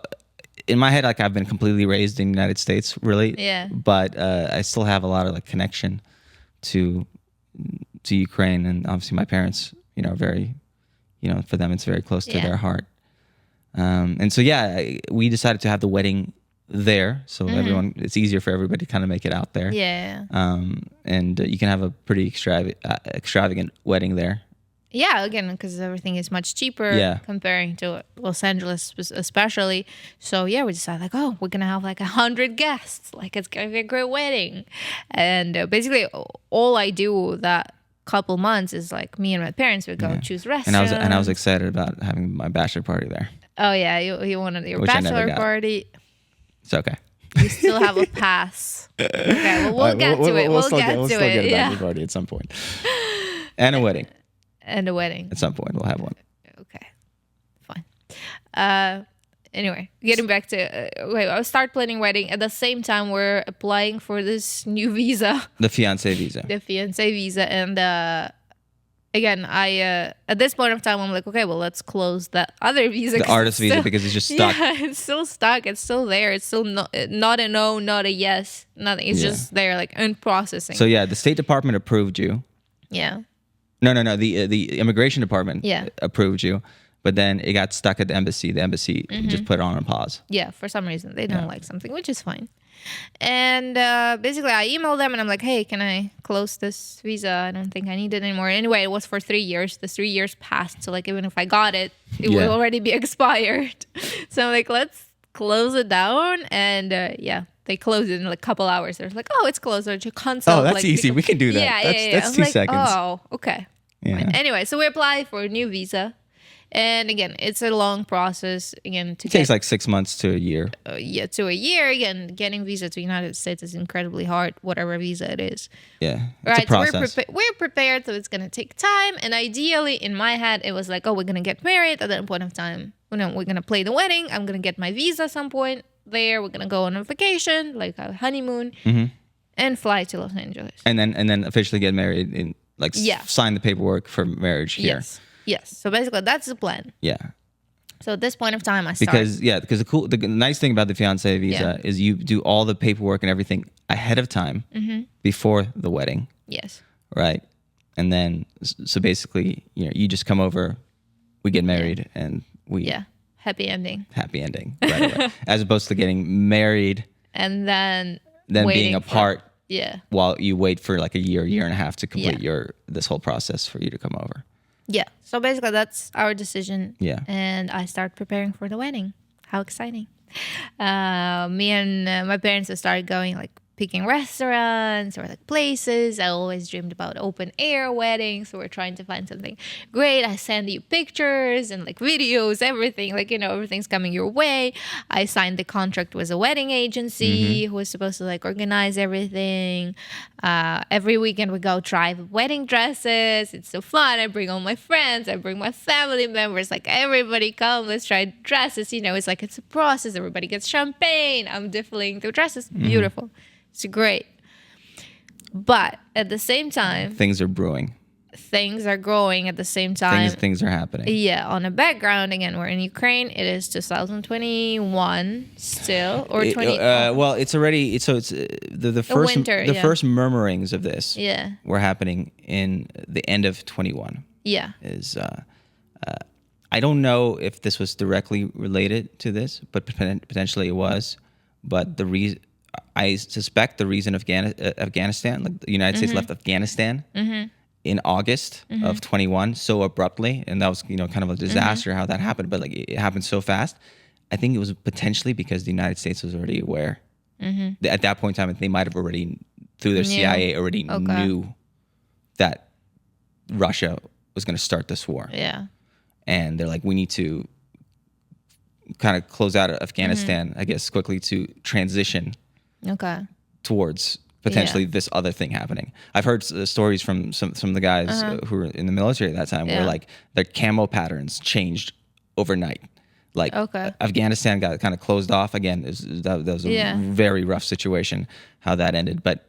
in my head, like I've been completely raised in the United States, really. Yeah. But I still have a lot of like connection to Ukraine, and obviously my parents, are very, for them it's very close to their heart. And so we decided to have the wedding there, so it's easier for everybody to kind of make it out there. Yeah. And you can have a pretty extravagant wedding there. Yeah, again, because everything is much cheaper comparing to Los Angeles, especially. So yeah, we decided like, oh, we're gonna have like 100 guests. Like it's gonna be a great wedding. And basically, all I do that couple months is like me and my parents would go choose restaurants. And I was excited about having my bachelor party there. Oh yeah, you wanted your bachelor party. It's okay. You still have a pass. Okay, well, we'll get to it. We'll get to it. Get a bachelor party at some point, and a wedding. And a wedding. At some point, we'll have one. Okay, fine. Anyway, getting back to I'll start planning wedding at the same time we're applying for this new visa. The fiancé visa. The fiancé visa, and again, I at this point of time I'm like, okay, well, let's close that other visa. The artist visa, because it's just stuck. Yeah, it's still stuck. It's still there. It's still not a no, not a yes, nothing. It's just there, like in processing. So yeah, the State Department approved you. Yeah. No. The immigration department approved you, but then it got stuck at the embassy. The embassy just put it on a pause. Yeah, for some reason they don't like something, which is fine. And basically, I emailed them and I'm like, hey, can I close this visa? I don't think I need it anymore. Anyway, it was for 3 years. The 3 years passed, so like even if I got it, it would already be expired. So I'm like, let's close it down. And they closed it in like a couple hours. They're like, oh, it's closed. Or consult. Oh, that's like, easy. We can do that. That's 2 seconds. Oh, okay. Yeah. Anyway, so we apply for a new visa. And again, it's a long process. Again, it takes like 6 months to a year. To a year. Again, getting visa to the United States is incredibly hard, whatever visa it is. Yeah, it's a process. So we're prepared, so it's going to take time. And ideally, in my head, it was like, oh, we're going to get married at that point of time. We're going to play the wedding. I'm going to get my visa at some point there. We're going to go on a vacation, like a honeymoon, and fly to Los Angeles. And then officially get married in sign the paperwork for marriage here. Yes. So basically, that's the plan. Yeah. So at this point of time, I start. Because the nice thing about the fiancé visa is you do all the paperwork and everything ahead of time before the wedding. Yes. Right. And then so basically, you just come over, we get married, and we happy ending. Happy ending. Right away. As opposed to getting married and then being apart. Yeah. While you wait for like a year and a half to complete this whole process for you to come over. Yeah. So basically that's our decision. Yeah. And I start preparing for the wedding. How exciting. Me and my parents have started going like picking restaurants or like places. I always dreamed about open air weddings, so we're trying to find something great. I send you pictures and like videos, everything, like, everything's coming your way. I signed the contract with a wedding agency who was supposed to like organize everything. Every weekend we go try wedding dresses. It's so fun. I bring all my friends, I bring my family members, like everybody come, let's try dresses. It's like it's a process. Everybody gets champagne. I'm diffling the dresses. Beautiful. It's great. But at the same time, things are brewing. Things are growing at the same time. Things are happening. Yeah. On the background, again, we're in Ukraine. It is 2021 still, or 20. Well, it's already. It's the first winter, the first murmurings of this. Yeah. Were happening in the end of 21. Yeah. I don't know if this was directly related to this, but potentially it was. But the reason. I suspect the reason Afghanistan, like the United States left Afghanistan in August of 21 so abruptly, and that was kind of a disaster how that happened. But like it happened so fast. I think it was potentially because the United States was already aware. At that point in time, they might have already through their CIA already knew that Russia was going to start this war. Yeah, and they're like, we need to kind of close out Afghanistan, I guess, quickly to transition. Towards potentially this other thing happening. I've heard stories from some of the guys who were in the military at that time where like their camo patterns changed overnight. Like Afghanistan got kind of closed off again. That was a very rough situation how that ended. But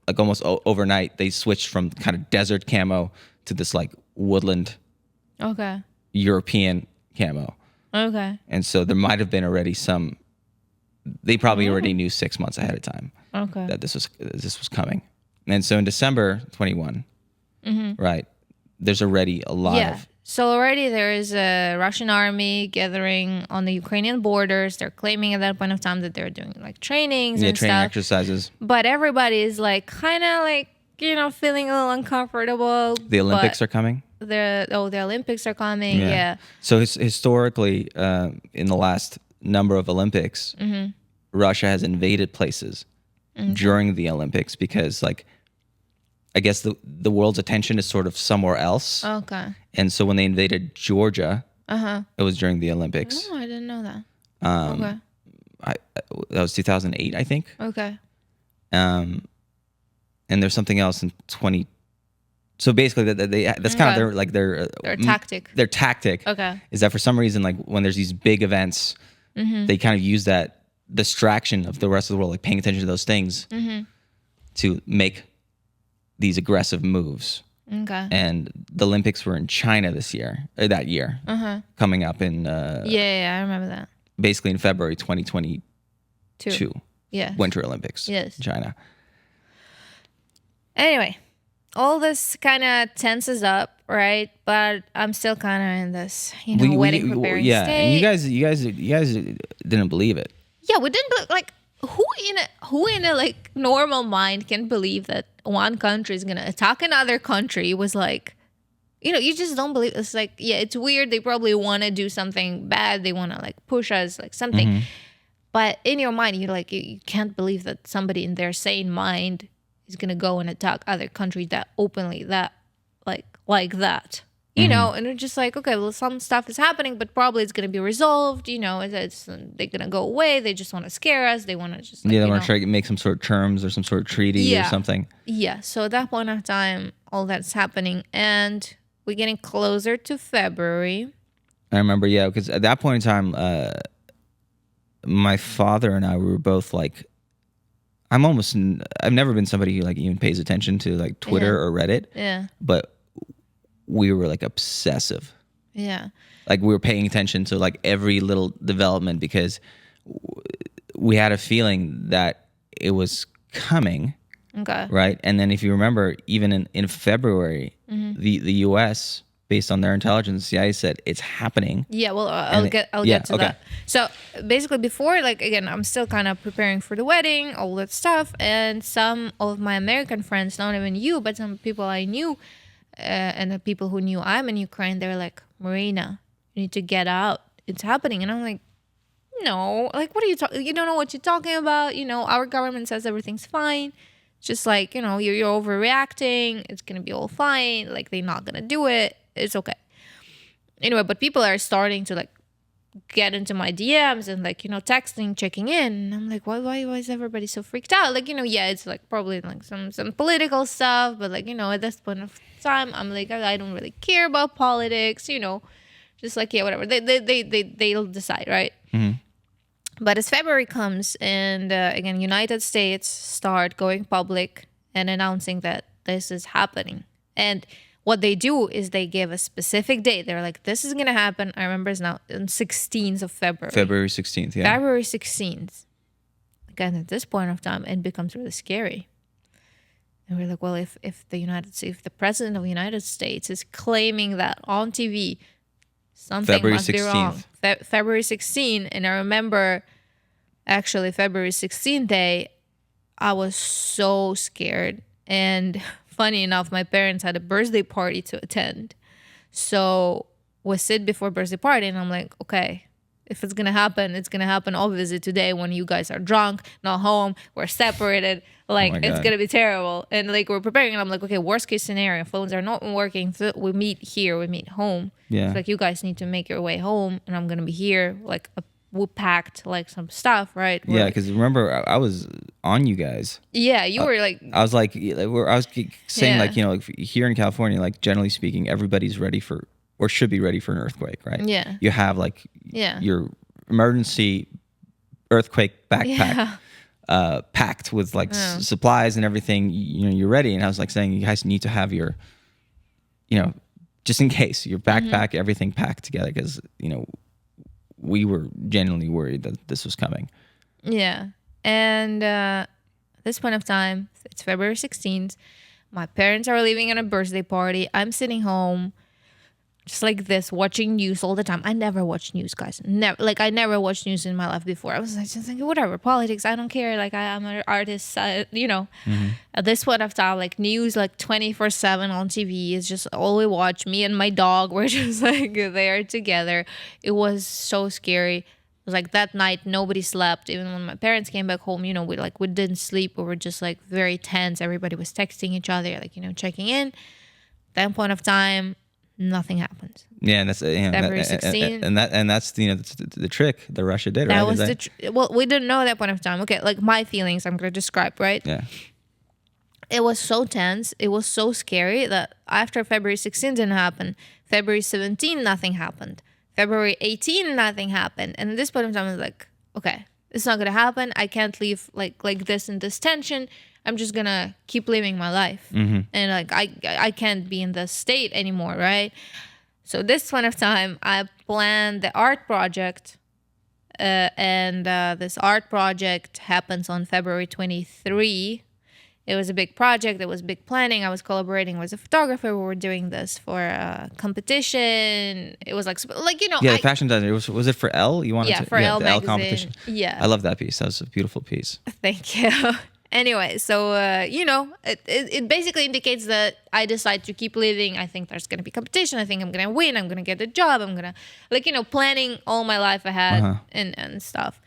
like almost overnight, they switched from kind of desert camo to this like woodland, European camo. And so there might have been already some. They probably already knew 6 months ahead of time that this was coming. And so in December 21, right, there's already a lot of... So already there is a Russian army gathering on the Ukrainian borders. They're claiming at that point of time that they're doing like trainings and training stuff. Exercises. But everybody is like kind of like, feeling a little uncomfortable. The Olympics are coming? the Olympics are coming. Yeah. So historically, in the last number of Olympics, Russia has invaded places during the Olympics because, like, I guess the world's attention is sort of somewhere else. Okay. And so when they invaded Georgia, it was during the Olympics. Oh, I didn't know that. Okay. That was 2008, I think. Okay. And there's something else in 20. So basically, that's kind of their tactic. Their tactic. Okay. Is that for some reason, like when there's these big events, they kind of use that distraction of the rest of the world, like paying attention to those things, to make these aggressive moves. Okay. And the Olympics were in China that year, coming up in yeah, I remember that. Basically in February 2022. Yeah. Winter Olympics. Yes. In China. Anyway, all this kind of tenses up, right? But I'm still kind of in this, wedding preparing state. And you guys didn't believe it. Yeah, we didn't like. Who in a like normal mind can believe that one country is gonna attack another country? Was like, you just don't believe. It's like, yeah, it's weird. They probably want to do something bad. They want to like push us, like something. But in your mind, you're like, you can't believe that somebody in their sane mind is gonna go and attack other country that openly, that like that. And they're just like, okay, well, some stuff is happening, but probably it's going to be resolved. They're going to go away. They just want to scare us. They want to just, they want to try to make some sort of terms or some sort of treaty or something. Yeah. So at that point of time, all that's happening. And we're getting closer to February. I remember, because at that point in time, my father and I, we were both like, I've never been somebody who like even pays attention to like Twitter or Reddit. Yeah. But we were like obsessive. Yeah. Like we were paying attention to like every little development because we had a feeling that it was coming. Okay. Right. And then if you remember, even in February, the US, based on their intelligence, CIA said it's happening. Yeah, well, I'll get to that. So basically before, like, again, I'm still kind of preparing for the wedding, all that stuff. And some of my American friends, not even you, but some people I knew, and the people who knew I'm in Ukraine, they were like, Maryna, you need to get out. It's happening. And I'm like, no, like, what are you talking? You don't know what you're talking about. Our government says everything's fine. Just like, you're overreacting. It's going to be all fine. Like, they're not going to do it. It's okay. Anyway, but people are starting to like get into my DMs and like, texting, checking in. And I'm like, why is everybody so freaked out? Like, it's like probably like some political stuff, but like, at this point of time, I'm like, I don't really care about politics, just like, yeah, whatever. They'll decide, right? But as February comes and again, United States start going public and announcing that this is happening. And what they do is they give a specific date. They're like, this is going to happen. I remember it's now on 16th of February. February 16th, yeah. February 16th. Again, at this point of time, it becomes really scary. And we're like, well, if the president of the United States is claiming that on TV, something February must 16th. Be wrong. February 16th. And I remember actually February 16th day, I was so scared. And funny enough, my parents had a birthday party to attend. So we sit before birthday party and I'm like, okay, if it's going to happen, it's going to happen obviously today when you guys are drunk, not home, we're separated. Like, it's going to be terrible. And like, we're preparing and I'm like, okay, worst case scenario, phones are not working. So we meet here, we meet home. Yeah. It's like, you guys need to make your way home and I'm going to be here. Like, we packed like some stuff, right? Yeah, because remember, I was on you guys. Yeah, you were like... I was like, I was saying like, like here in California, like generally speaking, everybody's ready for, or should be ready for an earthquake, right? Yeah. You have like your emergency earthquake backpack packed with like supplies and everything. You're ready. And I was like saying, you guys need to have your, just in case, your backpack, everything packed together because, we were genuinely worried that this was coming. Yeah. And at this point of time, it's February 16th. My parents are leaving on a birthday party. I'm sitting home just like this, watching news all the time. I never watched news, guys. Never, like I never watched news in my life before. I was like, just thinking, whatever, politics, I don't care. Like I'm an artist, you know. At this point of time, like news, like 24/7 on TV is just all we watch. Me and my dog were just like there together. It was so scary. It was like that night, nobody slept. Even when my parents came back home, you know, we didn't sleep. We were just like very tense. Everybody was texting each other, like, you know, checking in. That point of time, nothing happened. Yeah, and that's February 16th. and that's the trick that Russia did. That right? was well, we didn't know at that point of time. Okay, like my feelings, I'm gonna describe, right? Yeah. It was so tense. It was so scary that after February 16th didn't happen, February 17th, nothing happened. February 18th, nothing happened. And at this point in time, I was like, okay, it's not gonna happen. I can't leave like this in this tension. I'm just gonna keep living my life, and like I can't be in this state anymore, right? So this point of time, I planned the art project, and this art project happens on February 23. It was a big project. It was big planning. I was collaborating with a photographer. We were doing this for a competition. It was like you know. Yeah, the fashion designer. Was it for Elle? You wanted yeah, to for Elle the magazine. competition. Yeah, I love that piece. That was a beautiful piece. Thank you. Anyway, so, you know, it basically indicates that I decide to keep living. I think there's going to be competition. I think I'm going to win. I'm going to get a job. I'm going to, like, you know, planning all my life ahead and stuff.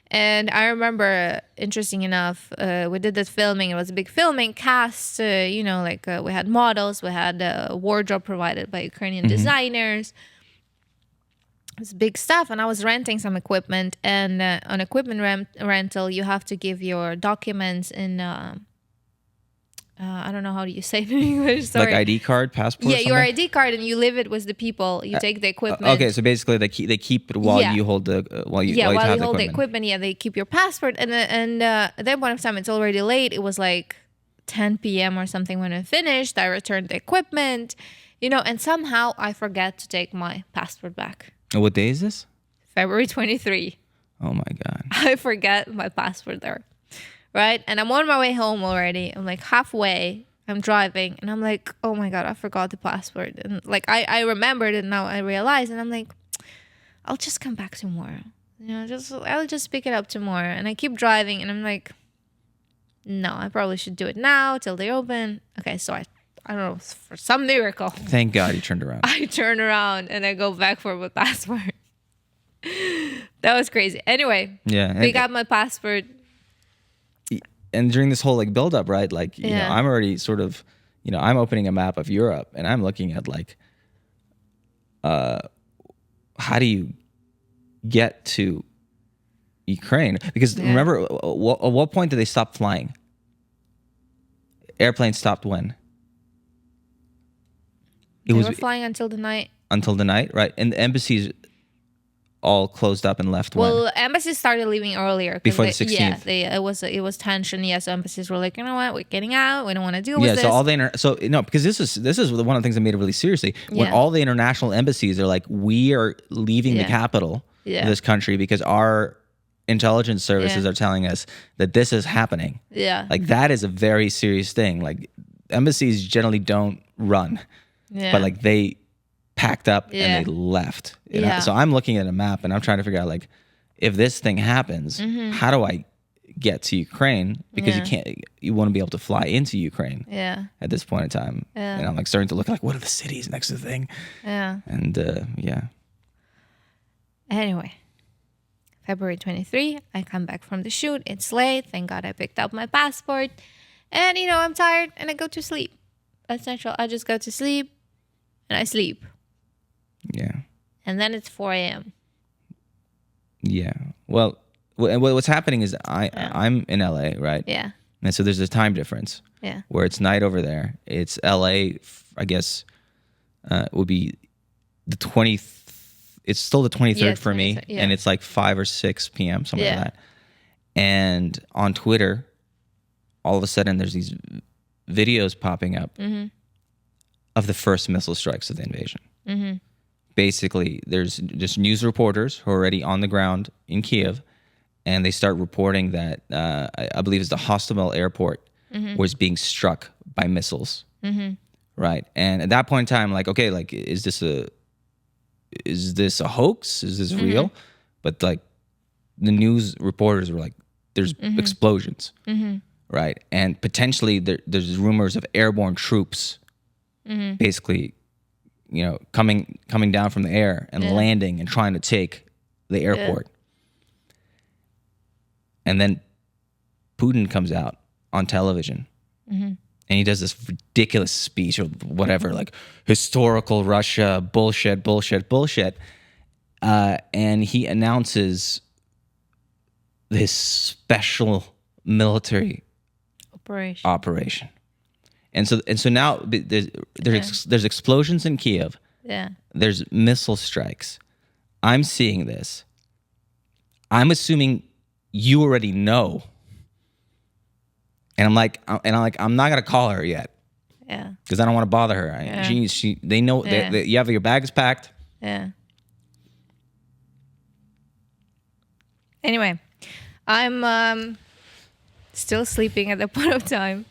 And I remember, interesting enough, we did this filming. It was a big filming cast, you know, like we had models. We had a wardrobe provided by Ukrainian designers. It's big stuff, and I was renting some equipment, and on equipment rental you have to give your documents in I don't know how do you say it in English, sorry. Like ID card, passport. Yeah, your ID card, and you leave it with the people. You take the equipment. Okay, so basically they keep it while you hold the while you hold the equipment. Yeah, they keep your passport, and at that point of time it's already late. It was like 10 p.m. or something when I finished. I returned the equipment, you know, and somehow I forget to take my passport back. What day is this? February 23. Oh my God. I forget my passport there. Right? And I'm on my way home already. I'm like halfway. I'm driving. And I'm like, oh my God, I forgot the passport. And like, I remembered it now. I realized. And I'm like, I'll just come back tomorrow. You know, I'll just pick it up tomorrow. And I keep driving. And I'm like, no, I probably should do it now till they open. Okay, so I don't know, for some miracle. Thank God you turned around. I turn around and I go back for my passport. That was crazy. Anyway, yeah, we got my passport. And during this whole like build up, right? Like, you know, I'm already sort of, you know, I'm opening a map of Europe and I'm looking at like, how do you get to Ukraine? Because remember, at what point did they stop flying? Airplanes stopped when? They were flying until the night. Until the night, right? And the embassies all closed up and left. Well, embassies started leaving earlier. Before the 16th. Yeah, it was tension. Yes, embassies were like, you know what, we're getting out. We don't want to deal with this. Yeah, so because this is one of the things that made it really seriously. When all the international embassies are like, we are leaving the capital of this country because our intelligence services are telling us that this is happening. Yeah, like that is a very serious thing. Like embassies generally don't run. Yeah. But like they packed up and they left. You know? So I'm looking at a map and I'm trying to figure out like, if this thing happens, how do I get to Ukraine? Because you want to be able to fly into Ukraine. Yeah. At this point in time. Yeah. And I'm like starting to look like, what are the cities next to the thing? Yeah. And Anyway, February 23, I come back from the shoot. It's late. Thank God I picked up my passport. And you know, I'm tired and I go to sleep. Essential. I just go to sleep and I sleep. Yeah. And then it's 4 a.m. Yeah. Well, what's happening is I'm in LA, right? Yeah. And so there's a time difference. Yeah. Where it's night over there. It's LA, I guess, would be the 20th. It's still the 23rd for me. Yeah. And it's like 5 or 6 p.m., something like that. And on Twitter, all of a sudden there's these videos popping up of the first missile strikes of the invasion. Basically, there's just news reporters who are already on the ground in Kiev, and they start reporting that I believe it's the Hostomel airport was being struck by missiles. Right. And at that point in time, like, okay, like, is this a is this a hoax? Is this real? But like the news reporters were like, there's explosions, right? And potentially there's rumors of airborne troops basically, coming down from the air and landing and trying to take the airport. And then Putin comes out on television and he does this ridiculous speech or whatever, like historical Russia, bullshit. And he announces this special military operation. And so now there's explosions in Kiev. Yeah. There's missile strikes. I'm seeing this. I'm assuming you already know. And I'm like, I'm not gonna call her yet. Yeah. Because I don't want to bother her. They know that you have your bags packed. Yeah. Anyway, I'm still sleeping at that point of time,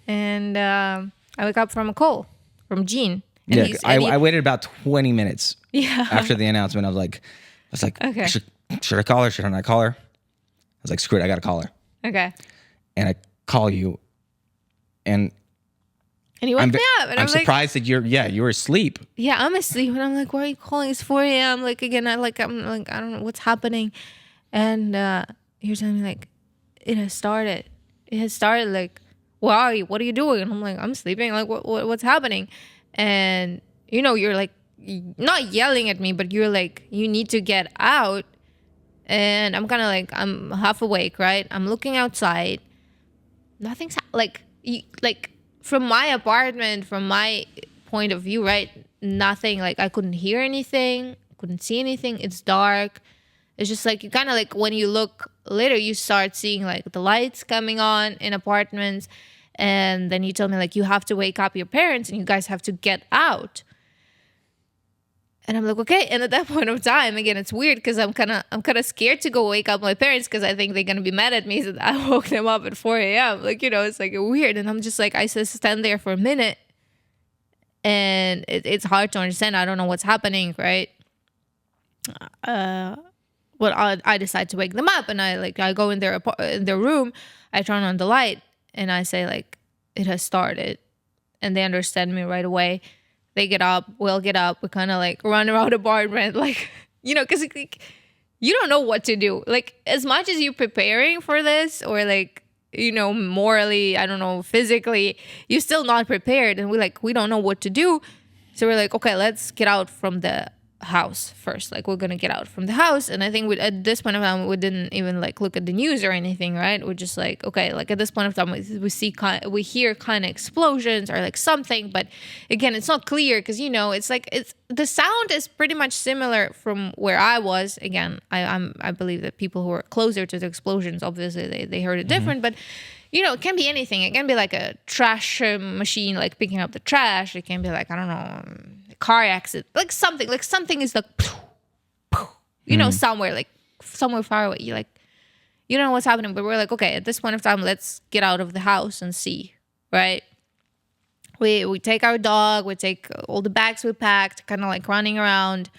and I wake up from a call from Gene. And I waited about 20 minutes. Yeah. After the announcement, I was like, okay. Should I call her? Should I not call her? I was like, screw it, I gotta call her. Okay. And I call you, and you woke me up, and I'm surprised that you were asleep. Yeah, I'm asleep, and I'm like, why are you calling? It's 4 a.m. Like again, I'm like, I don't know what's happening, and you're telling me like, it has started. It has started. Like, where are you? What are you doing? And I'm like, I'm sleeping. Like, what's happening? And you're like, not yelling at me, but you're like, you need to get out. And I'm kind of like, I'm half awake, right? I'm looking outside. Nothing's like from my apartment, from my point of view, right? Nothing. Like I couldn't hear anything, couldn't see anything. It's dark. It's just like you kind of like when you look later, you start seeing like the lights coming on in apartments, and then you tell me like you have to wake up your parents and you guys have to get out. And I'm like, okay. And at that point of time, again, it's weird because I'm kind of scared to go wake up my parents because I think they're gonna be mad at me that I woke them up at 4 a.m. Like it's like weird. And I'm just like, I just stand there for a minute, and it's hard to understand. I don't know what's happening, right? Well, I decide to wake them up, and I go in their room, I turn on the light, and I say like, it has started, and they understand me right away. They get up, we'll get up. We kind of like run around the apartment, like, because like, you don't know what to do. Like, as much as you're preparing for this, or like, morally, I don't know, physically, you're still not prepared. And we don't know what to do. So we're like, okay, let's get out from the house first. Like, we're going to get out from the house. And I think at this point of time, we didn't even like look at the news or anything, right? We're just like, okay, like at this point of time, we hear kind of explosions or like something. But again, it's not clear because, the sound is pretty much similar from where I was. Again, I believe that people who are closer to the explosions, obviously they heard it different, but it can be anything. It can be like a trash machine, like picking up the trash. It can be like, I don't know, a car accident, like something is like, somewhere far away. You don't know what's happening, but we're like, okay, at this point of time, let's get out of the house and see, right? We take our dog, we take all the bags we packed, kind of like running around,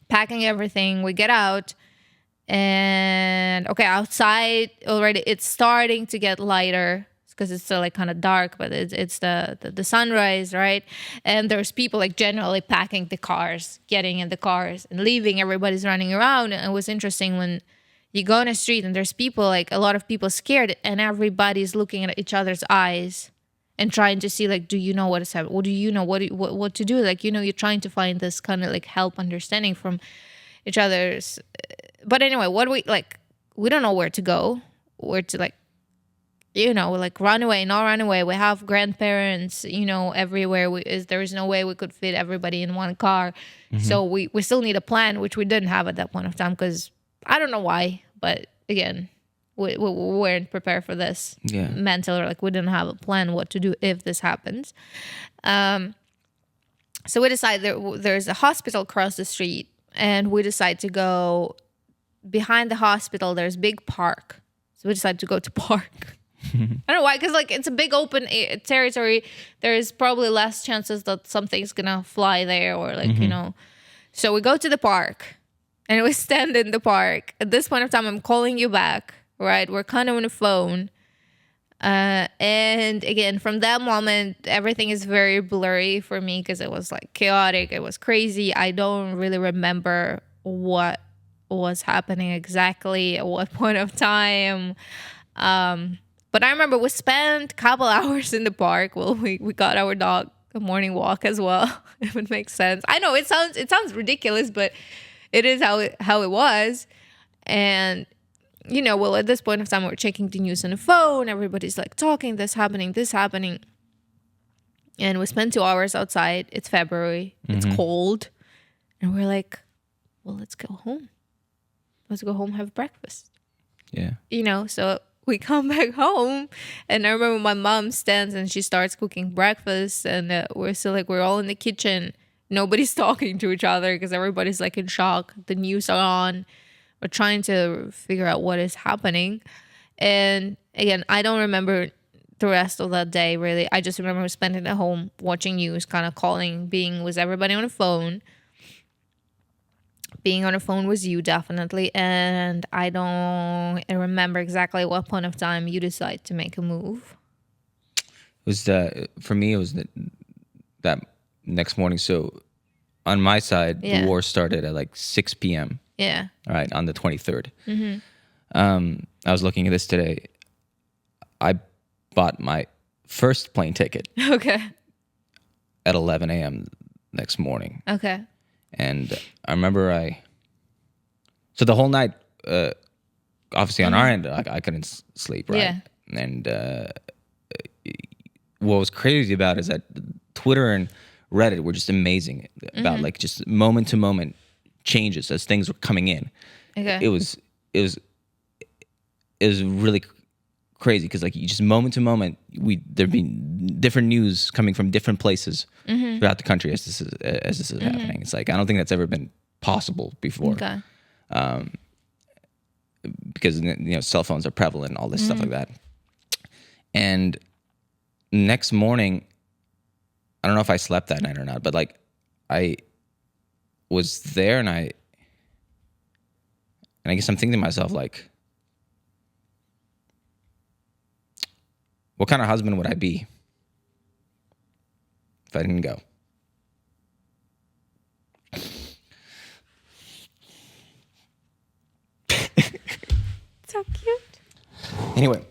packing everything. We get out. And okay, outside already it's starting to get lighter because it's still like kind of dark, but it's the sunrise, right? And there's people like generally packing the cars, getting in the cars and leaving. Everybody's running around. And it was interesting when you go on a street and there's people, like a lot of people scared, and everybody's looking at each other's eyes and trying to see like, do you know what is happening? What do you know? What to do? Like, you're trying to find this kind of like help, understanding from each other's. But anyway, we don't know where to go, where to like, run away, not run away. We have grandparents, everywhere. There is no way we could fit everybody in one car. Mm-hmm. So we still need a plan, which we didn't have at that point of time because I don't know why. But again, we weren't prepared for this mentally. Like, we didn't have a plan what to do if this happens. So we decide there's a hospital across the street, and we decide to go. Behind the hospital, there's a big park. So we decided to go to park. I don't know why, because like it's a big open territory. There's probably less chances that something's gonna fly there or like, So we go to the park and we stand in the park. At this point of time, I'm calling you back, right? We're kind of on the phone. And again, from that moment, everything is very blurry for me because it was like chaotic. It was crazy. I don't really remember what was happening exactly at what point of time. But I remember we spent a couple hours in the park. Well, we got our dog a morning walk as well. If it makes sense. I know it sounds ridiculous, but it is how it was. And well, at this point of time, we're checking the news on the phone. Everybody's like talking, this happening. And we spent 2 hours outside. It's February. It's cold. And we're like, well, let's go home. Let's go home, have breakfast. Yeah. So we come back home. And I remember my mom stands and she starts cooking breakfast. And we're still like, we're all in the kitchen. Nobody's talking to each other because everybody's like in shock. The news are on. We're trying to figure out what is happening. And again, I don't remember the rest of that day, really. I just remember spending at home, watching news, kind of calling, being with everybody on the phone. Being on the phone was you, definitely. And I don't remember exactly what point of time you decide to make a move. For me, it was that next morning. So on my side, the war started at like 6 p.m. Yeah. All right, on the 23rd. I was looking at this today. I bought my first plane ticket. Okay. At 11 a.m. next morning. Okay. And I remember so the whole night, obviously on our end, I couldn't sleep, right? Yeah. And what was crazy about it is that Twitter and Reddit were just amazing about like just moment to moment changes as things were coming in. Okay. It was really crazy because like you just moment to moment there'd be different news coming from different places throughout the country as this is happening. It's like I don't think that's ever been possible before. Okay. Because cell phones are prevalent and all this stuff like that. And next morning, I don't know if I slept that night or not, but like I was there and I guess I'm thinking to myself like, what kind of husband would I be if I didn't go? So cute. Anyway,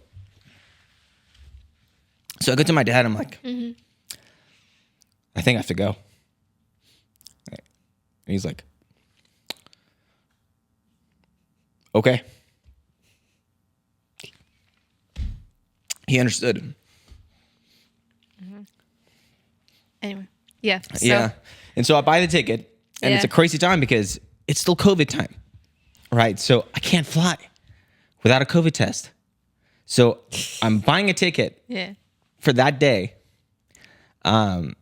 so I go to my dad. I'm like, I think I have to go. And he's like, okay. He understood. Anyway, yeah. So. Yeah. And so I buy the ticket, and it's a crazy time because it's still COVID time, right? So I can't fly without a COVID test. So I'm buying a ticket for that day. I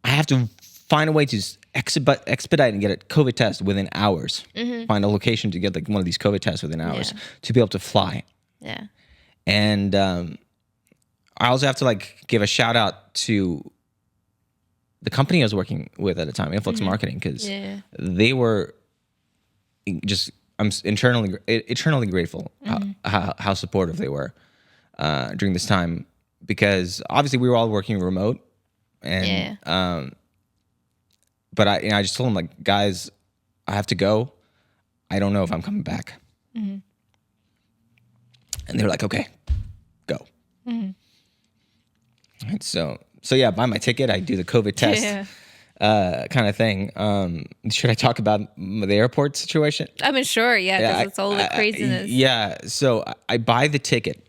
have to find a way to expedite and get a COVID test within hours. Find a location to get like one of these COVID tests within hours to be able to fly. Yeah. And I also have to like give a shout out to the company I was working with at the time, Influx Marketing, because they were I'm eternally grateful how supportive they were during this time, because obviously we were all working remote, and but I just told them like, guys, I have to go. I don't know if I'm coming back. And they were like, okay, go. And so yeah, buy my ticket. I do the COVID test kind of thing. Should I talk about the airport situation? I mean, sure, because it's all the craziness. So I buy the ticket,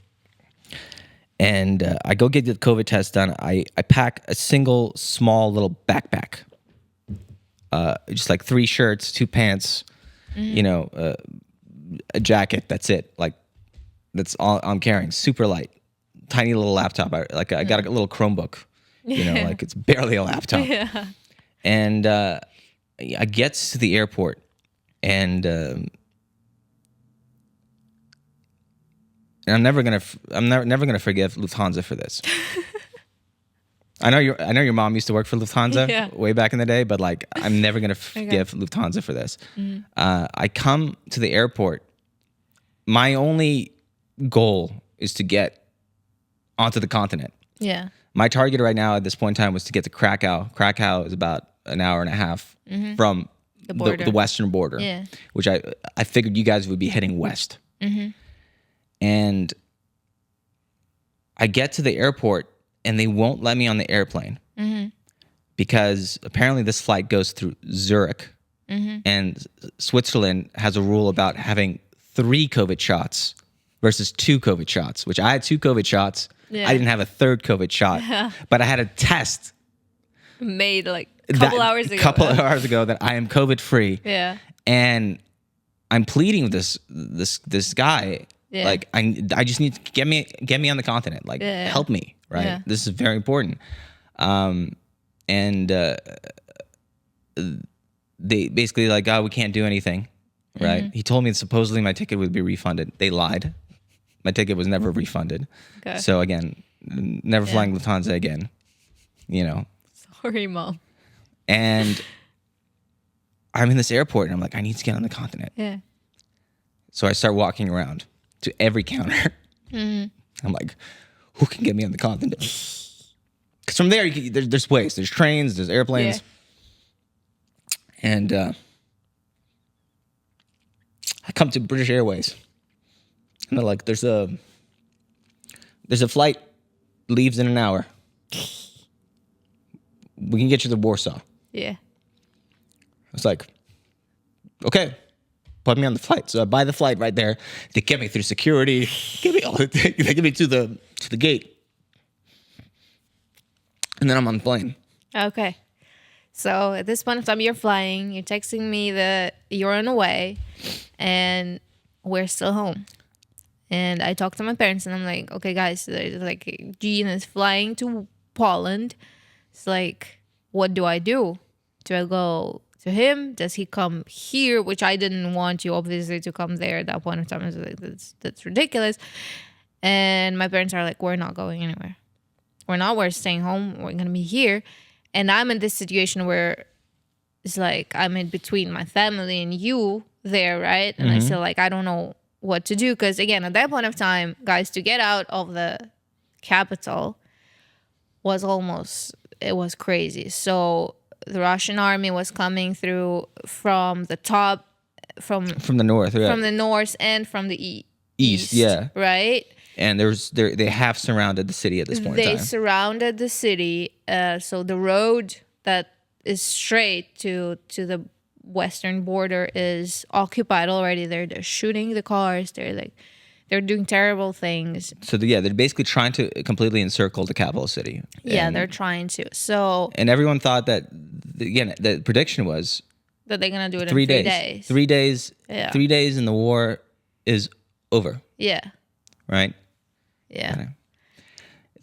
and I go get the COVID test done. I pack a single small little backpack, just like 3 shirts, 2 pants, a jacket. That's it. Like that's all I'm carrying. Super light, tiny little laptop. I got a little Chromebook. Like it's barely a laptop. And I get to the airport, and I'm never gonna forgive Lufthansa for this. I know your mom used to work for Lufthansa way back in the day, but like I'm never gonna forgive Lufthansa for this. I come to the airport. My only goal is to get onto the continent. Yeah. My target right now at this point in time was to get to Krakow. Krakow is about an hour and a half from the western border, which I figured you guys would be heading west. And I get to the airport and they won't let me on the airplane because apparently this flight goes through Zurich, and Switzerland has a rule about having 3 COVID shots versus 2 COVID shots, which I had 2 COVID shots. Yeah. I didn't have a 3rd COVID shot, but I had a test made like a couple hours ago that I am COVID free. Yeah. And I'm pleading with this guy. Yeah. Like I just need to get me on the continent. Like help me, right? Yeah. This is very important. And they basically like, oh, we can't do anything, right? He told me that supposedly my ticket would be refunded. They lied. My ticket was never refunded. Okay. So again, never flying Lufthansa again. You know. Sorry, Mom. And I'm in this airport and I'm like, I need to get on the continent. Yeah. So I start walking around to every counter. I'm like, who can get me on the continent? Because from there, there's ways. There's trains, there's airplanes. Yeah. And I come to British Airways. And they're like, there's a flight, leaves in an hour. We can get you to Warsaw. Yeah. I was like, okay, put me on the flight. So I buy the flight right there. They get me through security. They get me to the gate. And then I'm on the plane. Okay. So at this point in time, you're flying. You're texting me that you're on the way, and we're still home. And I talked to my parents, and I'm like, okay, guys, like Jean is flying to Poland. It's like, what do I do? Do I go to him? Does he come here? Which I didn't want you, obviously, to come there at that point in time. I was like, that's ridiculous. And my parents are like, we're not going anywhere. We're staying home. We're going to be here. And I'm in this situation where it's like I'm in between my family and you there, right? And I feel like I don't know what to do. Because, again, at that point of time, guys, to get out of the capital was crazy. So the Russian army was coming through from the top, from the north, right? From the north and from the east, yeah, right. And they have surrounded the city at this point in time. They surrounded the city, so the road that is straight to the western border is occupied already. They're shooting the cars. They're doing terrible things. So they're basically trying to completely encircle the capital city. Yeah, they're trying to. So and everyone thought that the prediction was that they're gonna do it in 3 days. 3 days. Yeah. 3 days and the war is over. Yeah. Right. Yeah. Okay.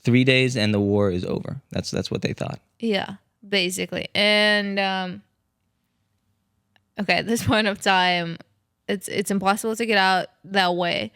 3 days and the war is over. That's what they thought. Yeah, basically. And okay, at this point of time, it's impossible to get out that way.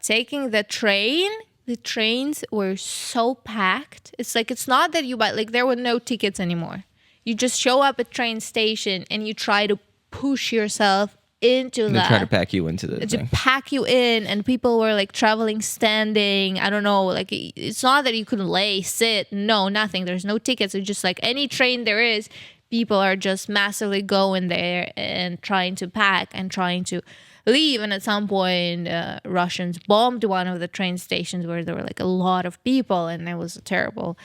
Taking the trains were so packed. It's like, it's not that you buy, like there were no tickets anymore. You just show up at train station and you try to push yourself into they try to pack you into the thing. Pack you in, and people were like traveling standing. I don't know, like it's not that you couldn't sit, no, nothing. There's no tickets. It's just like any train there is, people are just massively going there and trying to pack and trying to leave. And at some point, Russians bombed one of the train stations where there were like a lot of people, and it was a terrible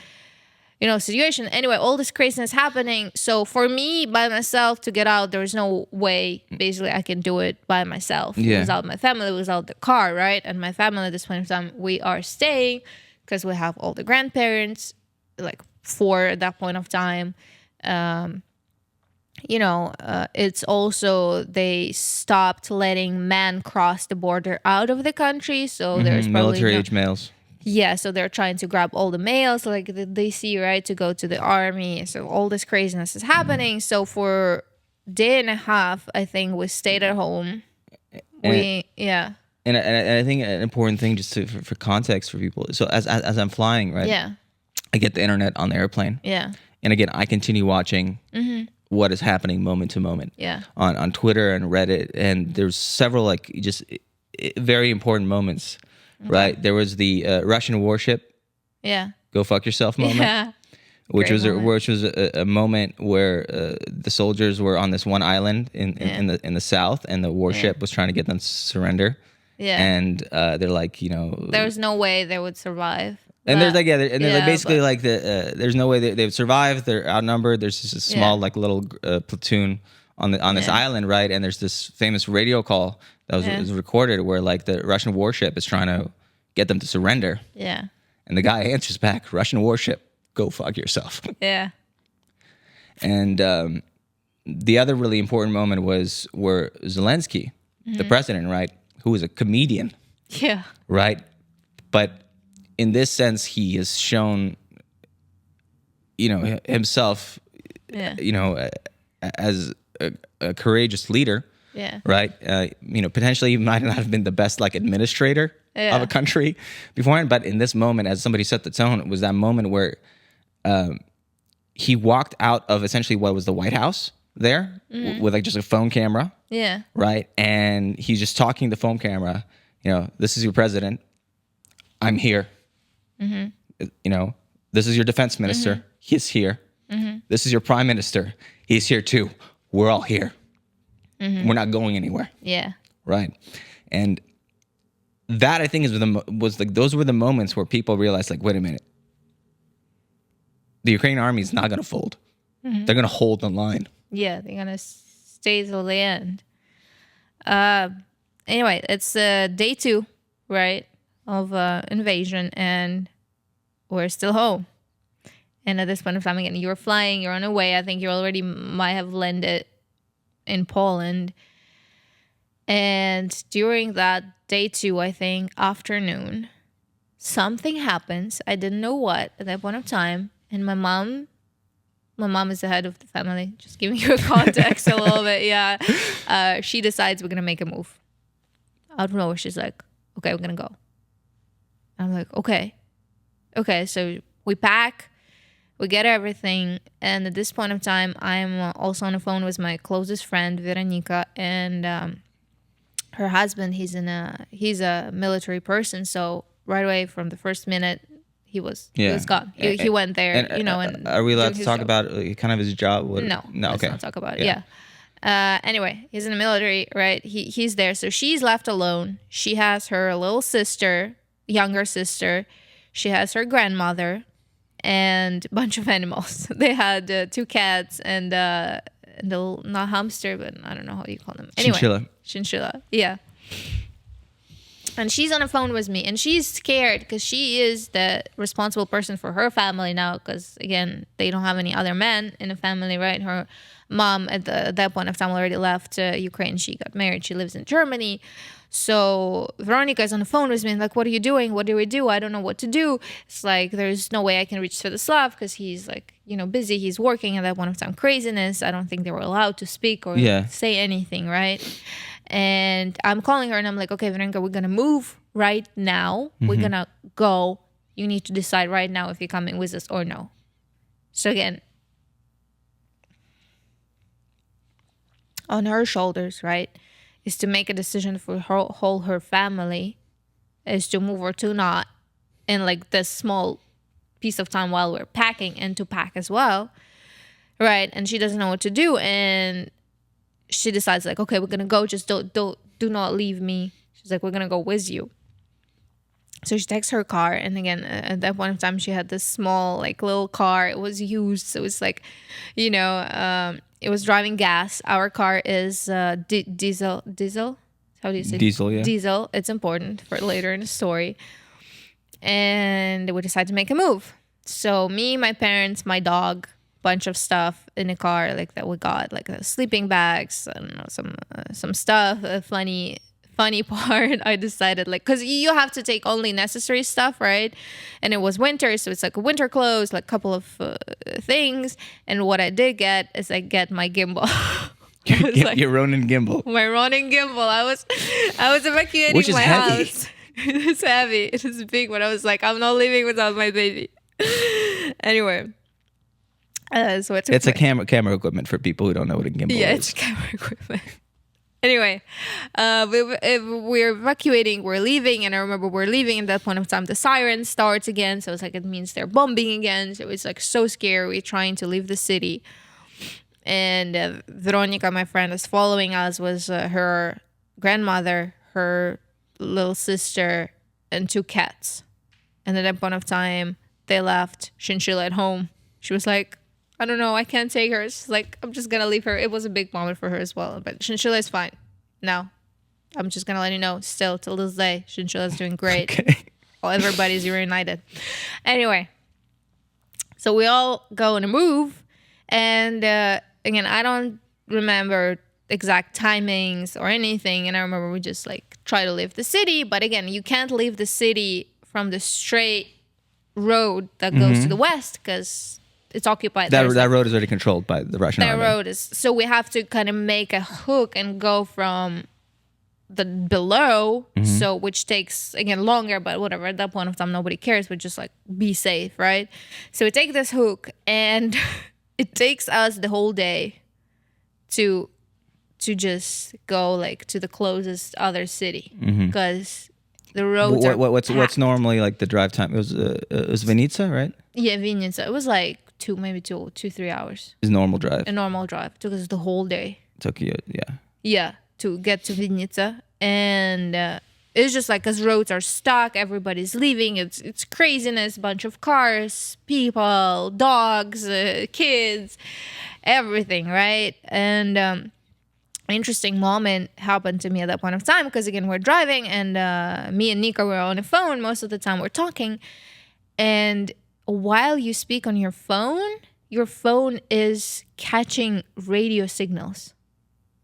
situation. Anyway, all this craziness happening. So for me, by myself, to get out, there's no way, basically, I can do it by myself. Without my family, without the car, right? And my family at this point in time, we are staying because we have all the grandparents, like 4 at that point of time. It's also, they stopped letting men cross the border out of the country. So there's probably military age males. Yeah, so they're trying to grab all the males like they see, right, to go to the army. So all this craziness is happening. So for a day and a half, I think we stayed at home. And I think an important thing just for context for people. So as I'm flying, right? Yeah. I get the internet on the airplane. Yeah. And again, I continue watching what is happening moment to moment. Yeah. On Twitter and Reddit, and there's several like just very important moments. Right. There was the Russian warship. Yeah. Go fuck yourself moment. Yeah. Which was a moment where the soldiers were on this one island in the south, and the warship was trying to get them to surrender. Yeah. And they're like, there was no way they would survive. And there's like, basically like there's no way they would survive. They're outnumbered. There's just a small like little platoon on this island, right? And there's this famous radio call that was recorded where like the Russian warship is trying to get them to surrender. Yeah. And the guy answers back, Russian warship, go fuck yourself. Yeah. And the other really important moment was where Zelensky, the president, right, who was a comedian. Yeah. Right? But in this sense, he has shown, himself, as a courageous leader. Yeah. Right? Potentially he might not have been the best like administrator of a country beforehand, but in this moment, as somebody set the tone, it was that moment where he walked out of essentially what was the White House there with like just a phone camera. Yeah. Right? And he's just talking to the phone camera, this is your president. I'm here. This is your defense minister. He's here. This is your prime minister. He's here too. We're all here. We're not going anywhere. Yeah. Right. And that I think those were the moments where people realized like, wait a minute. The Ukrainian army is not going to fold. They're going to hold the line. Yeah, they're going to stay till the end. Anyway, it's day 2, right, of invasion, and we're still home. And at this point of time, again, you're flying, you're on a way. I think you already might have landed in Poland. And during that day 2, I think, afternoon, something happens. I didn't know what at that point of time. And my mom is the head of the family. Just giving you a context a little bit. Yeah. She decides we're going to make a move. Out of nowhere, she's like, okay, we're going to go. I'm like, okay. Okay, so we pack. We get everything. And at this point of time, I'm also on the phone with my closest friend, Veronica. And her husband, he's a military person. So right away from the first minute, he was gone. He went there, and are we allowed to talk job. about kind of his job? No, okay. Let's not talk about it. Yeah. Anyway, he's in the military, right? He's there. So she's left alone. She has her little sister, younger sister. She has her grandmother and a bunch of animals. They had 2 cats and not hamster, but I don't know how you call them. Anyway, Chinchilla. Yeah. And she's on the phone with me, and she's scared because she is the responsible person for her family now. Because again, they don't have any other men in the family, right? Her mom at that point of time already left Ukraine. She got married. She lives in Germany. So Veronica's on the phone with me, and like, what are you doing? What do we do? I don't know what to do. It's like there's no way I can reach Sviatoslav because he's like busy. He's working at that point of time. Craziness. I don't think they were allowed to speak or say anything, right? And I'm calling her and I'm like, okay, Veronica, we're going to move right now. We're going to go. You need to decide right now if you're coming with us or no. So again, on her shoulders, right, is to make a decision for her family, is to move or to not in like this small piece of time while we're packing, and to pack as well, right? And she doesn't know what to do, and she decides like, okay, we're gonna go. Just do not leave me. She's like, we're gonna go with you. So she takes her car, and again, at that point in time, she had this small like little car. It was used, so it's like, it was driving gas. Our car is diesel. How do you say diesel? Yeah, diesel. It's important for later in the story. And we decided to make a move. So me, my parents, my dog, bunch of stuff in the car like that we got, like sleeping bags, I don't know, some stuff. A funny part, I decided like, because you have to take only necessary stuff, right? And it was winter, so it's like winter clothes, like a couple of things. And what I did get is I get my gimbal. Your Ronin gimbal. My Ronin gimbal. I was evacuating Which is my heavy. house. It's heavy. It is big, but I was like, I'm not leaving without my baby. Anyway, so it's a camera equipment for people who don't know what a gimbal is. Yeah, it's camera equipment. Anyway, we're evacuating, we're leaving, and I remember we're leaving. At that point of time, the siren starts again, so it's like it means they're bombing again. So it's like so scary. We're trying to leave the city, and Veronica, my friend, was following us. Was her grandmother, her little sister, and 2 cats. And at that point of time, they left Chinchilla at home. She was like, I don't know, I can't take her. She's like, I'm just gonna leave her. It was a big moment for her as well. But Chinchilla is fine. No, I'm just gonna let you know. Still, till this day, Chinchilla is doing great. Okay. Well, everybody's reunited. Anyway, so we all go on a move. And again, I don't remember exact timings or anything. And I remember we just like try to leave the city. But again, you can't leave the city from the straight road that goes to the west because it's occupied. That road is already controlled by the Russian army. That road is, so we have to kind of make a hook and go from the below, so which takes again longer, but whatever. At that point of time, nobody cares. We just like be safe, right? So we take this hook, and it takes us the whole day to just go like to the closest other city because the roads are what's normally like the drive time? It was Vinica, right? Yeah, Vinica. It was like 3 hours. Is normal drive. A normal drive. Took us the whole day. Took you, yeah. Yeah, to get to Vinica. And it's just like, because roads are stuck, everybody's leaving. It's craziness, bunch of cars, people, dogs, kids, everything, right? And interesting moment happened to me at that point of time, because again, we're driving, and me and Nika were on the phone. Most of the time we're talking. And while you speak on your phone is catching radio signals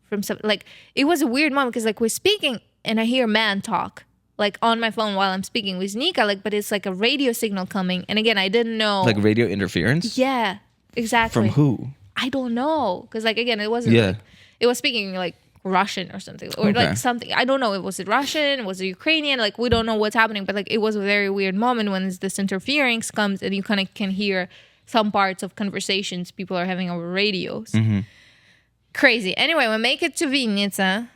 from some, like, it was a weird moment because like we're speaking and I hear a man talk like on my phone while I'm speaking with Nika, like, but it's like a radio signal coming. And again, I didn't know. Like radio interference? Yeah, exactly. From who? I don't know. Because like, again, it wasn't like, it was speaking like Russian or something, or like something. I don't know. Was it Russian? Was it Ukrainian? Like, we don't know what's happening, but like, it was a very weird moment when this interference comes and you kind of can hear some parts of conversations people are having over radios. Crazy. Anyway, we make it to Vinica,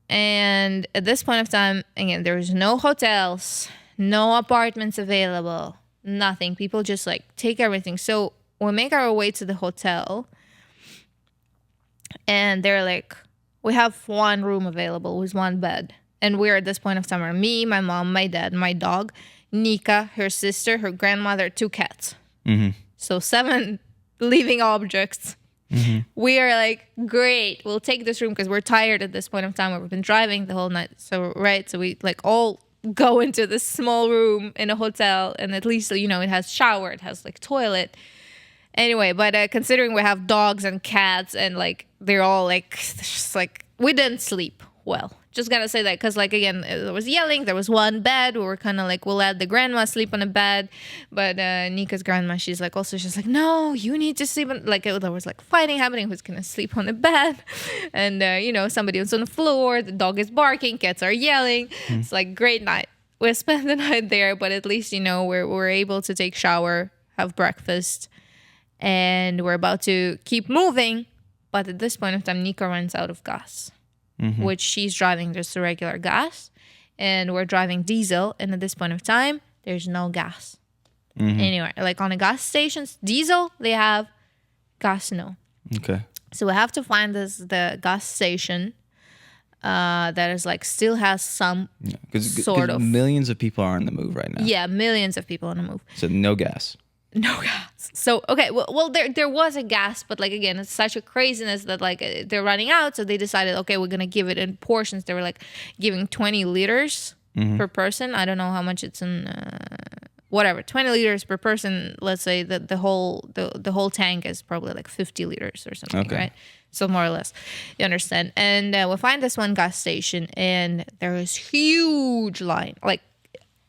and at this point of time, again, there's no hotels, no apartments available, nothing. People just like take everything. So we make our way to the hotel, and they're like, we have one room available with one bed. And we're at this point of time, are me, my mom, my dad, my dog, Nika, her sister, her grandmother, 2 cats. So 7 living objects. We are like, great, we'll take this room because we're tired at this point of time. We've been driving the whole night. So we like all go into this small room in a hotel, and at least, you know, it has shower, it has like toilet. Anyway, but considering we have dogs and cats and like they're all like, just like, we didn't sleep well. Just gotta say that because like, again, there was yelling. There was one bed. We were kind of like, we'll let the grandma sleep on a bed, but Nika's grandma, she's like, no, you need to sleep on, like, there was like fighting happening. Who's gonna sleep on the bed? And you know, somebody was on the floor. The dog is barking. Cats are yelling. It's like, great night. We spent the night there, but at least, you know, we're able to take shower, have breakfast, and we're about to keep moving. But at this point of time, Nika runs out of gas. Which she's driving just a regular gas, and we're driving diesel, and at this point of time there's no gas anywhere. Like on the gas stations, diesel they have, gas no. Okay. So we have to find the gas station that is like still has some sort of. Millions of people are on the move right now. Yeah, millions of people on the move. So no gas. No gas. So okay, well there was a gas, but like, again, it's such a craziness that like they're running out, so they decided, okay, we're gonna give it in portions. They were like giving 20 liters per person. I don't know how much it's in whatever, 20 liters per person. Let's say that the whole tank is probably like 50 liters or something, right? So more or less, you understand. And we find this one gas station, and there is huge line, like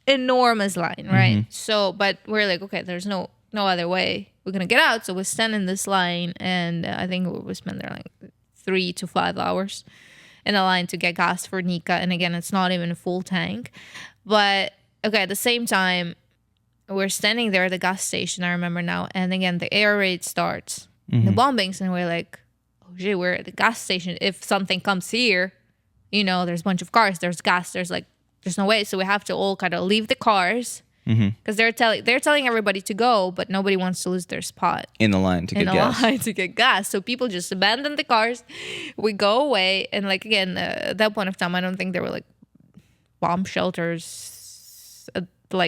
enormous line, right? So, but we're like, okay, there's no other way we're gonna get out, so we stand in this line, and I think we spend there like 3 to 5 hours in a line to get gas for Nika. And again, it's not even a full tank, but okay, at the same time, we're standing there at the gas station, I remember now, and again the air raid starts, the bombings, and we're like, oh shit, we're at the gas station. If something comes here, there's a bunch of cars, there's gas, there's no way. So we have to all kind of leave the cars because they're telling everybody to go, but nobody wants to lose their spot in the line to get gas. So people just abandon the cars. We go away, and again, at that point of time, I don't think there were bomb shelters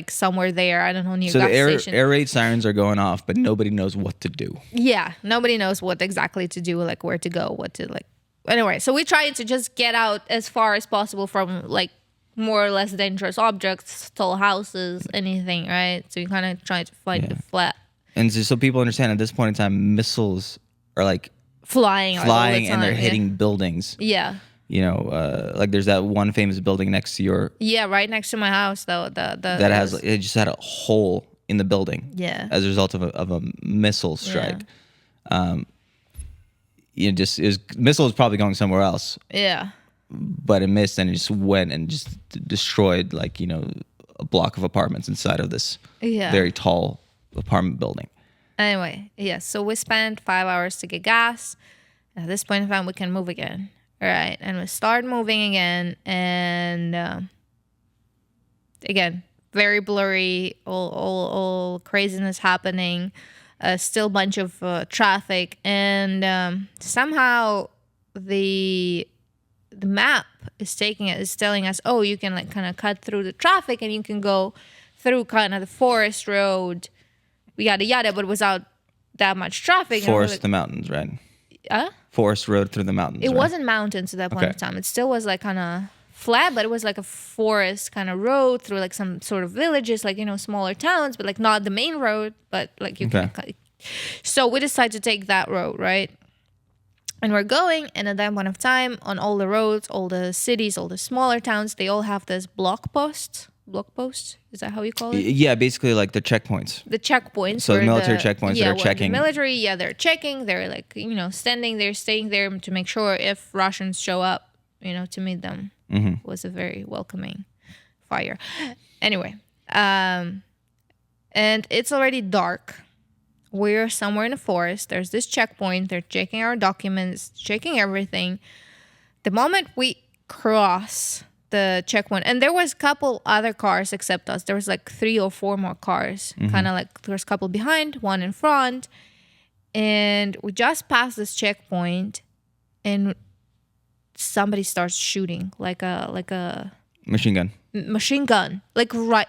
somewhere there. I don't know, near so gas the station. air raid sirens are going off, but nobody knows what to do. Yeah, nobody knows what exactly to do, where to go, what to Anyway, so we try to just get out as far as possible from more or less dangerous objects, tall houses, anything, right? So you kind of try to find the flat. And so people understand at this point in time, missiles are flying all the time, and they're hitting buildings. Yeah. There's that one famous building next to your... Yeah, right next to my house, though. It just had a hole in the building. Yeah. As a result of a missile strike. Yeah. Missile was probably going somewhere else. Yeah. But it missed, and it just went and just destroyed a block of apartments inside of this very tall apartment building. Anyway, so we spent 5 hours to get gas. At this point in time, we can move again. All right, and we start moving again, and again, very blurry, all craziness happening, still a bunch of traffic, and somehow the map is telling us, oh, you can kind of cut through the traffic, and you can go through kind of the forest road, yada yada, but without that much traffic. The mountains, right? Forest road through the mountains. It wasn't mountains at that point of time. It still was kind of flat, but it was a forest kind of road through some sort of villages, smaller towns, but not the main road, but you can. So we decided to take that road, right? And we're going, and at that point of time, on all the roads, all the cities, all the smaller towns, they all have this block posts. Block posts? Is that how you call it? Yeah, basically the checkpoints. The checkpoints. So the military checkpoints that are checking. The military, they're checking. They're standing there, staying there to make sure if Russians show up, to meet them. It was a very welcoming fire. Anyway, and it's already dark. We're somewhere in the forest. There's this checkpoint. They're checking our documents, checking everything. The moment we cross the checkpoint, and there was a couple other cars except us. There was 3 or 4 more cars. Kind of there was a couple behind, one in front. And we just passed this checkpoint, and somebody starts shooting like a machine gun.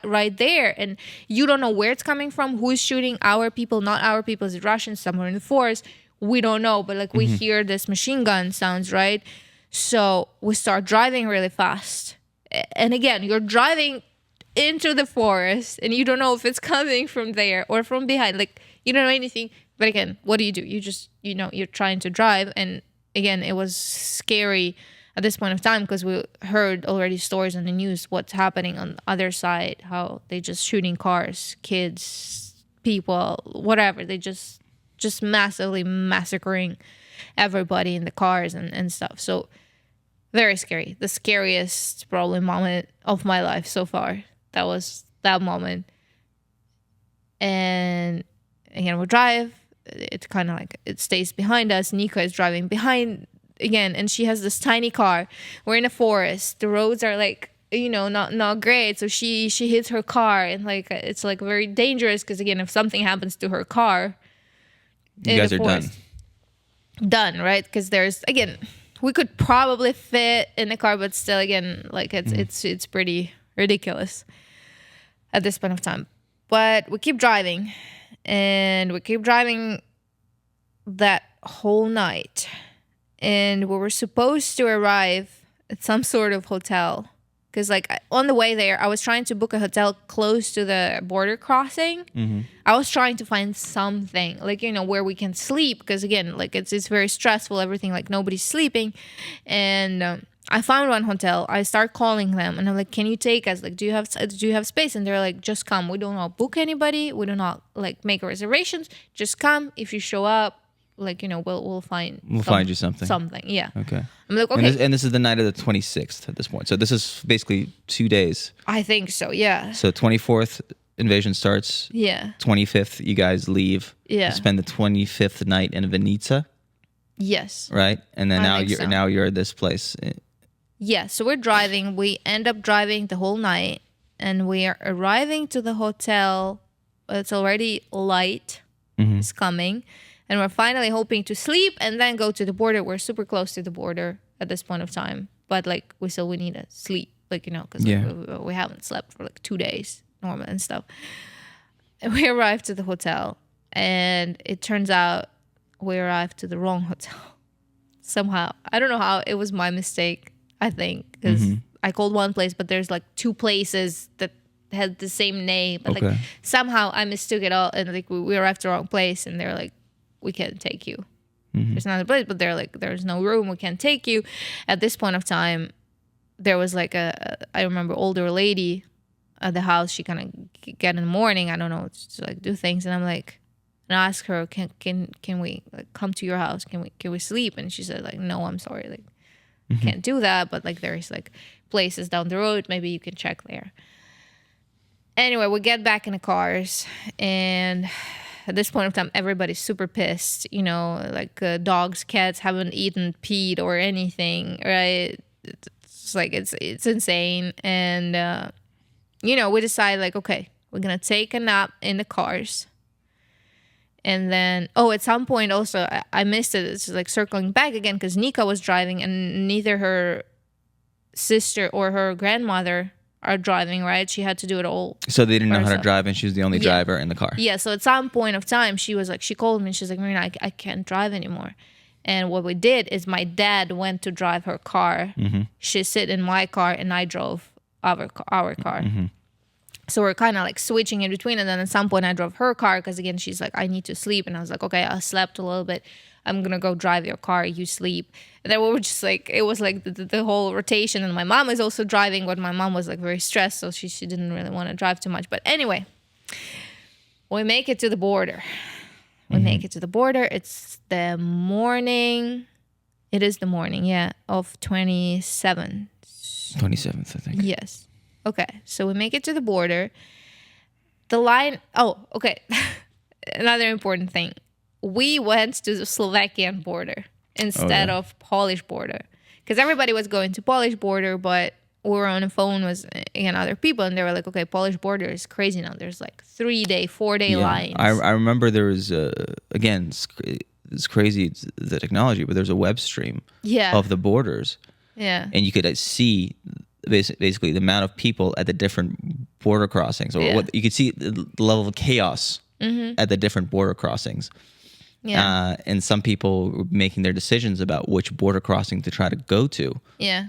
Right there, and you don't know where it's coming from, who is shooting, our people, not our people, is it Russians somewhere in the forest, we don't know, but we hear this machine gun sounds, right? So we start driving really fast, and again, you're driving into the forest, and you don't know if it's coming from there or from behind, you don't know anything. But again, what do? You just you're trying to drive, and again, it was scary at this point of time because we heard already stories on the news what's happening on the other side, how they just shooting cars, kids, people, whatever. They just massively massacring everybody in the cars and stuff. So very scary. The scariest probably moment of my life so far. That was that moment. And again, we drive. It's kind of it stays behind us. Nika is driving behind again, and she has this tiny car. We're in a forest. The roads are not great. So she hits her car, and it's very dangerous because again, if something happens to her car, you guys are done, right? Because there's again, we could probably fit in the car, but still again, it's pretty ridiculous at this point of time. But we keep driving, and we keep driving that whole night. And we were supposed to arrive at some sort of hotel. Because, on the way there, I was trying to book a hotel close to the border crossing. I was trying to find something, where we can sleep. Because, again, it's very stressful, everything, nobody's sleeping. And I found one hotel. I start calling them, and I'm like, can you take us? Do you have space? And they're like, just come. We do not book anybody. We do not, make reservations. Just come. If you show up, we'll find you something. Something, yeah. Okay. I'm like, okay. And this is the night of the 26th at this point. So this is basically 2 days. I think so, yeah. So 24th invasion starts. Yeah. 25th, you guys leave. Yeah. You spend the 25th night in Vinica. Yes. Right? And then now you're at this place. Yeah, so we're driving. We end up driving the whole night, and we are arriving to the hotel. It's already light. It's coming, and we're finally hoping to sleep and then go to the border. We're super close to the border at this point of time, but like we need to sleep, like, you know, because we haven't slept for like 2 days normal and stuff. And we arrived to the hotel, and it turns out we arrived to the wrong hotel. Somehow, I don't know how. It was my mistake, I think, because I called one place, but there's like 2 places that had the same name. But like somehow I mistook it all, and like we arrived to the wrong place, and they're like, we can't take you. There's another place, but they're like, there's no room. We can't take you. At this point of time, there was like I remember older lady at the house. She kind of get in the morning, I don't know, to like do things, and I'm like, and I asked her, can we like come to your house? Can we sleep? And she said like, no, I'm sorry, like can't do that. But like there's like places down the road, maybe you can check there. Anyway, we get back in the cars, and at this point of time, everybody's super pissed. You know, like dogs, cats haven't eaten, peed, or anything, right? It's like it's insane. And you know, we decide like, okay, we're gonna take a nap in the cars. And then, at some point also, I missed it. It's like circling back again because Nika was driving, and neither her sister or her grandmother are driving, right? She had to do it all. So they didn't know how to drive, and she was the only driver in the car. Yeah, so at some point of time, she was like, she called me, and she's like, Maryna, I can't drive anymore. And what we did is my dad went to drive her car. She sit in my car, and I drove our car. So we're kind of like switching in between. And then at some point I drove her car because, again, she's like, I need to sleep. And I was like, okay, I slept a little bit. I'm going to go drive your car. You sleep. And then we were just like, it was like the whole rotation. And my mom is also driving, but my mom was like very stressed. So she didn't really want to drive too much. But anyway, we make it to the border. Make it to the border. It's the morning. It is the morning, yeah, of 27th. 27th, I think. Yes. Okay, so we make it to the border. The line, okay. Another important thing. We went to the Slovakian border instead of Polish border. Because everybody was going to Polish border, but we were on the phone with other people, and they were like, okay, Polish border is crazy now. There's like 3-day, 4-day lines. I remember there was, again, it's crazy, the technology, but there's a web stream of the borders. Yeah. And you could see basically the amount of people at the different border crossings, or what you could see the level of chaos at the different border crossings. Yeah. And some people were making their decisions about which border crossing to try to go to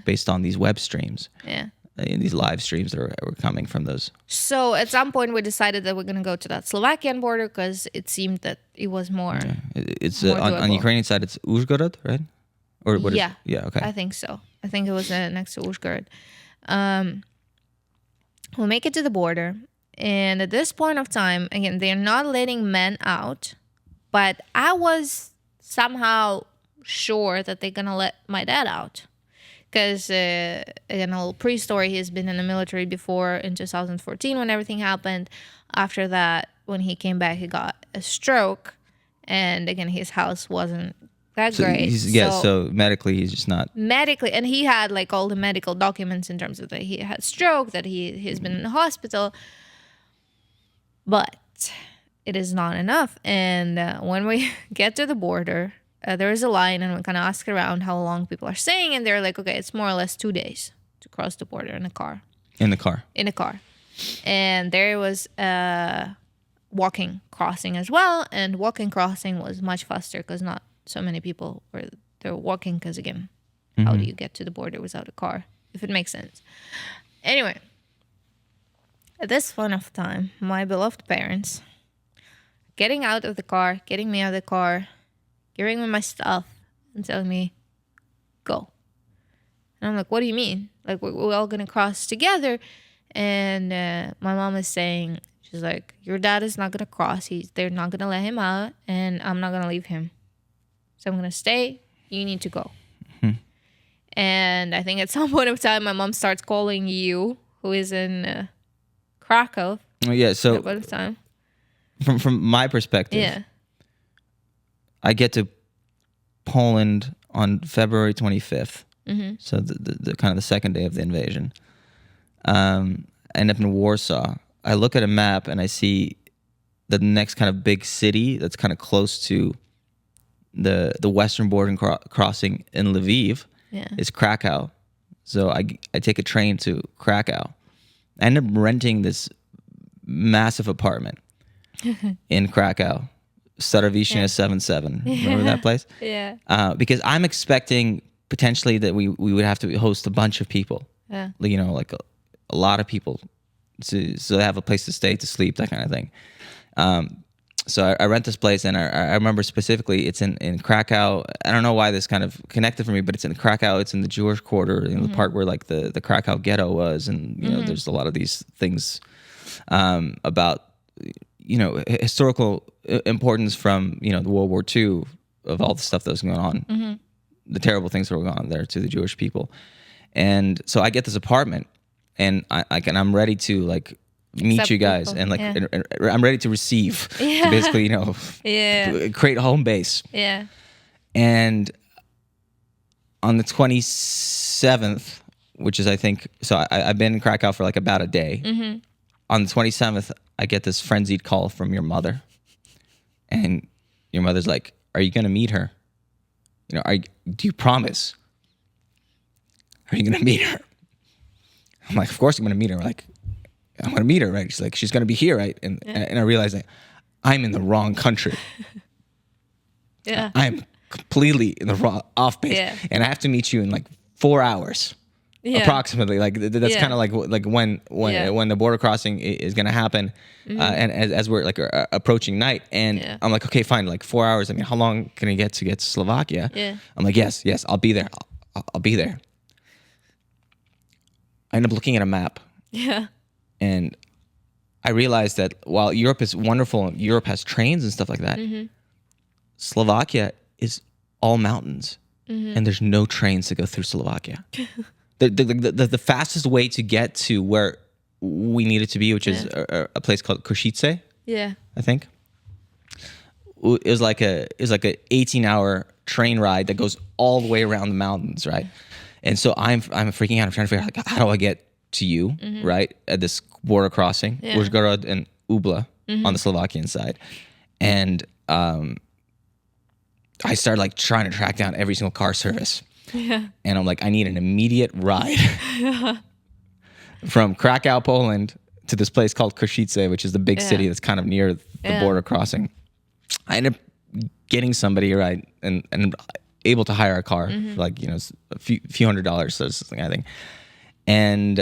based on these web streams. Yeah. And these live streams that were coming from those. So at some point we decided that we're going to go to that Slovakian border because it seemed that it was more. Yeah. It's more on the Ukrainian side, it's Uzhgorod, right? Or what? Yeah. Okay. I think so. I think it was next to Uzhgorod. We'll make it to the border, and at this point of time, again, they're not letting men out, but I was somehow sure that they're gonna let my dad out, because again, a little pre-story, he's been in the military before in 2014 when everything happened. After that, when he came back, he got a stroke, and again, his house wasn't that great. So medically, he's just not. Medically, and he had like all the medical documents in terms of that he had stroke, that he's been in the hospital. But it is not enough. And when we get to the border, there is a line, and we kind of ask around how long people are staying, and they're like, okay, it's more or less 2 days to cross the border in a car. In the car. And there was walking crossing as well, and walking crossing was much faster because not so many people were there walking, because again, how do you get to the border without a car, if it makes sense? Anyway, at this point of time, my beloved parents getting me out of the car, giving me my stuff, and telling me, go. And I'm like, what do you mean? Like, we're all gonna cross together? And my mom is saying, she's like, your dad is not gonna cross. They're not gonna let him out, and I'm not gonna leave him. So I'm going to stay. You need to go. And I think at some point of time, my mom starts calling you, who is in Krakow. Yeah, so By the time. from my perspective, Yeah. I get to Poland on February 25th. So the kind of the second day of the invasion. I end up in Warsaw. I look at a map and I see the next kind of big city that's kind of close to the western border crossing in Lviv is Krakow. So I take a train to Krakow. I end up renting this massive apartment in Krakow, Starowicznia 77. Remember that place? Yeah. Because I'm expecting potentially that we would have to host a bunch of people. Yeah. You know, like a lot of people, so they have a place to stay, to sleep, that kind of thing. So I rent this place, and I remember specifically it's in Krakow. I don't know why this kind of connected for me, but it's in Krakow. It's in the Jewish quarter, the part where like the Krakow ghetto was, and you know, there's a lot of these things about historical importance from the World War II, of all the stuff that was going on, the terrible things that were going on there to the Jewish people. And so I get this apartment, and I'm ready to like meet Accept you guys, people. and like Yeah. I'm ready to receive, to basically create a home base. Yeah. And on the 27th, which is I think so, I've been in Krakow for like about a day. On the 27th, I get this frenzied call from your mother, and your mother's like, "Are you gonna meet her? Do you promise? Are you gonna meet her?" I'm like, "Of course I'm gonna meet her." Like, I'm gonna meet her, right? She's like, "She's gonna be here, right?" And I realize that I'm in the wrong country. Yeah. I'm completely in the wrong off base, Yeah. and I have to meet you in like 4 hours. Approximately, like that's kind of like when the border crossing is going to happen, and as we're like approaching night, and I'm like, okay, fine, like 4 hours. I mean, how long can I get to Slovakia? I'm like, yes, I'll be there. I'll be there. I end up looking at a map, and I realized that while Europe is wonderful and Europe has trains and stuff like that, Slovakia is all mountains, and there's no trains to go through Slovakia. The fastest way to get to where we needed to be, which is a place called Košice, I think, is like a 18-hour train ride that goes all the way around the mountains, right? And so I'm freaking out. I'm trying to figure out like, how do I get to you, right, at this border crossing, Uzhgorod and Ubla on the Slovakian side, and I started like trying to track down every single car service. And I'm like, I need an immediate ride from Krakow, Poland, to this place called Košice, which is the big city that's kind of near the border crossing. I ended up getting somebody, right, and able to hire a car for like a few $100, so something, I think. And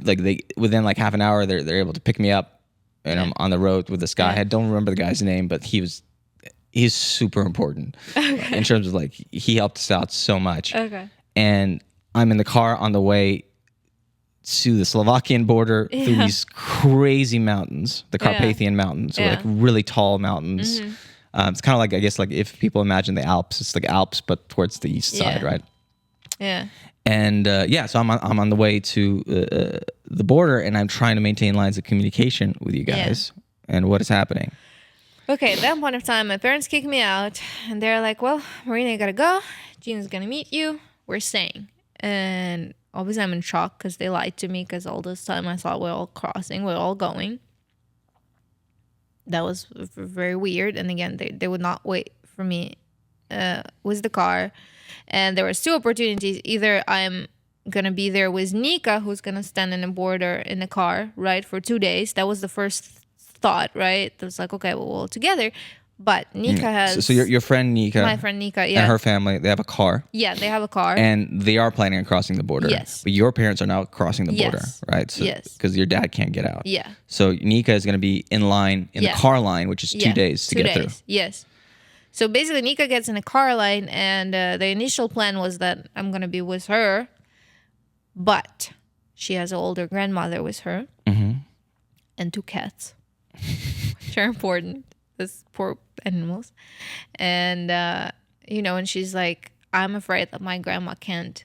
like they within like half an hour they're able to pick me up, and I'm on the road with this guy. I don't remember the guy's name, but he's super important in terms of like he helped us out so much. And I'm in the car on the way to the Slovakian border through these crazy mountains, the Carpathian Mountains, or like really tall mountains. It's kind of like, I guess, like if people imagine the Alps, it's like Alps but towards the east side, right? And so I'm on the way to the border, and I'm trying to maintain lines of communication with you guys. And what is happening? Okay, at that point of time, my parents kicked me out, and they're like, well, Maryna, you gotta go. Gina's gonna meet you. We're staying. And obviously I'm in shock because they lied to me, because all this time I thought we're all crossing, we're all going. That was very weird. And again, they would not wait for me with the car. And there was two opportunities. Either I'm gonna be there with Nika, who's gonna stand in the border in the car, right, for 2 days. That was the first thought, right? It was like, okay, well, we're all together. But Nika has... So your friend Nika... My friend Nika, and her family, they have a car. Yeah, they have a car. And they are planning on crossing the border. Yes. But your parents are now crossing the border, right? So, because your dad can't get out. Yeah. So Nika is going to be in line, in the car line, which is 2 days to get through. Yes. So basically, Nika gets in a car line, and the initial plan was that I'm going to be with her. But she has an older grandmother with her. And 2 cats. Which are important. These poor animals. And, and she's like, I'm afraid that my grandma can't,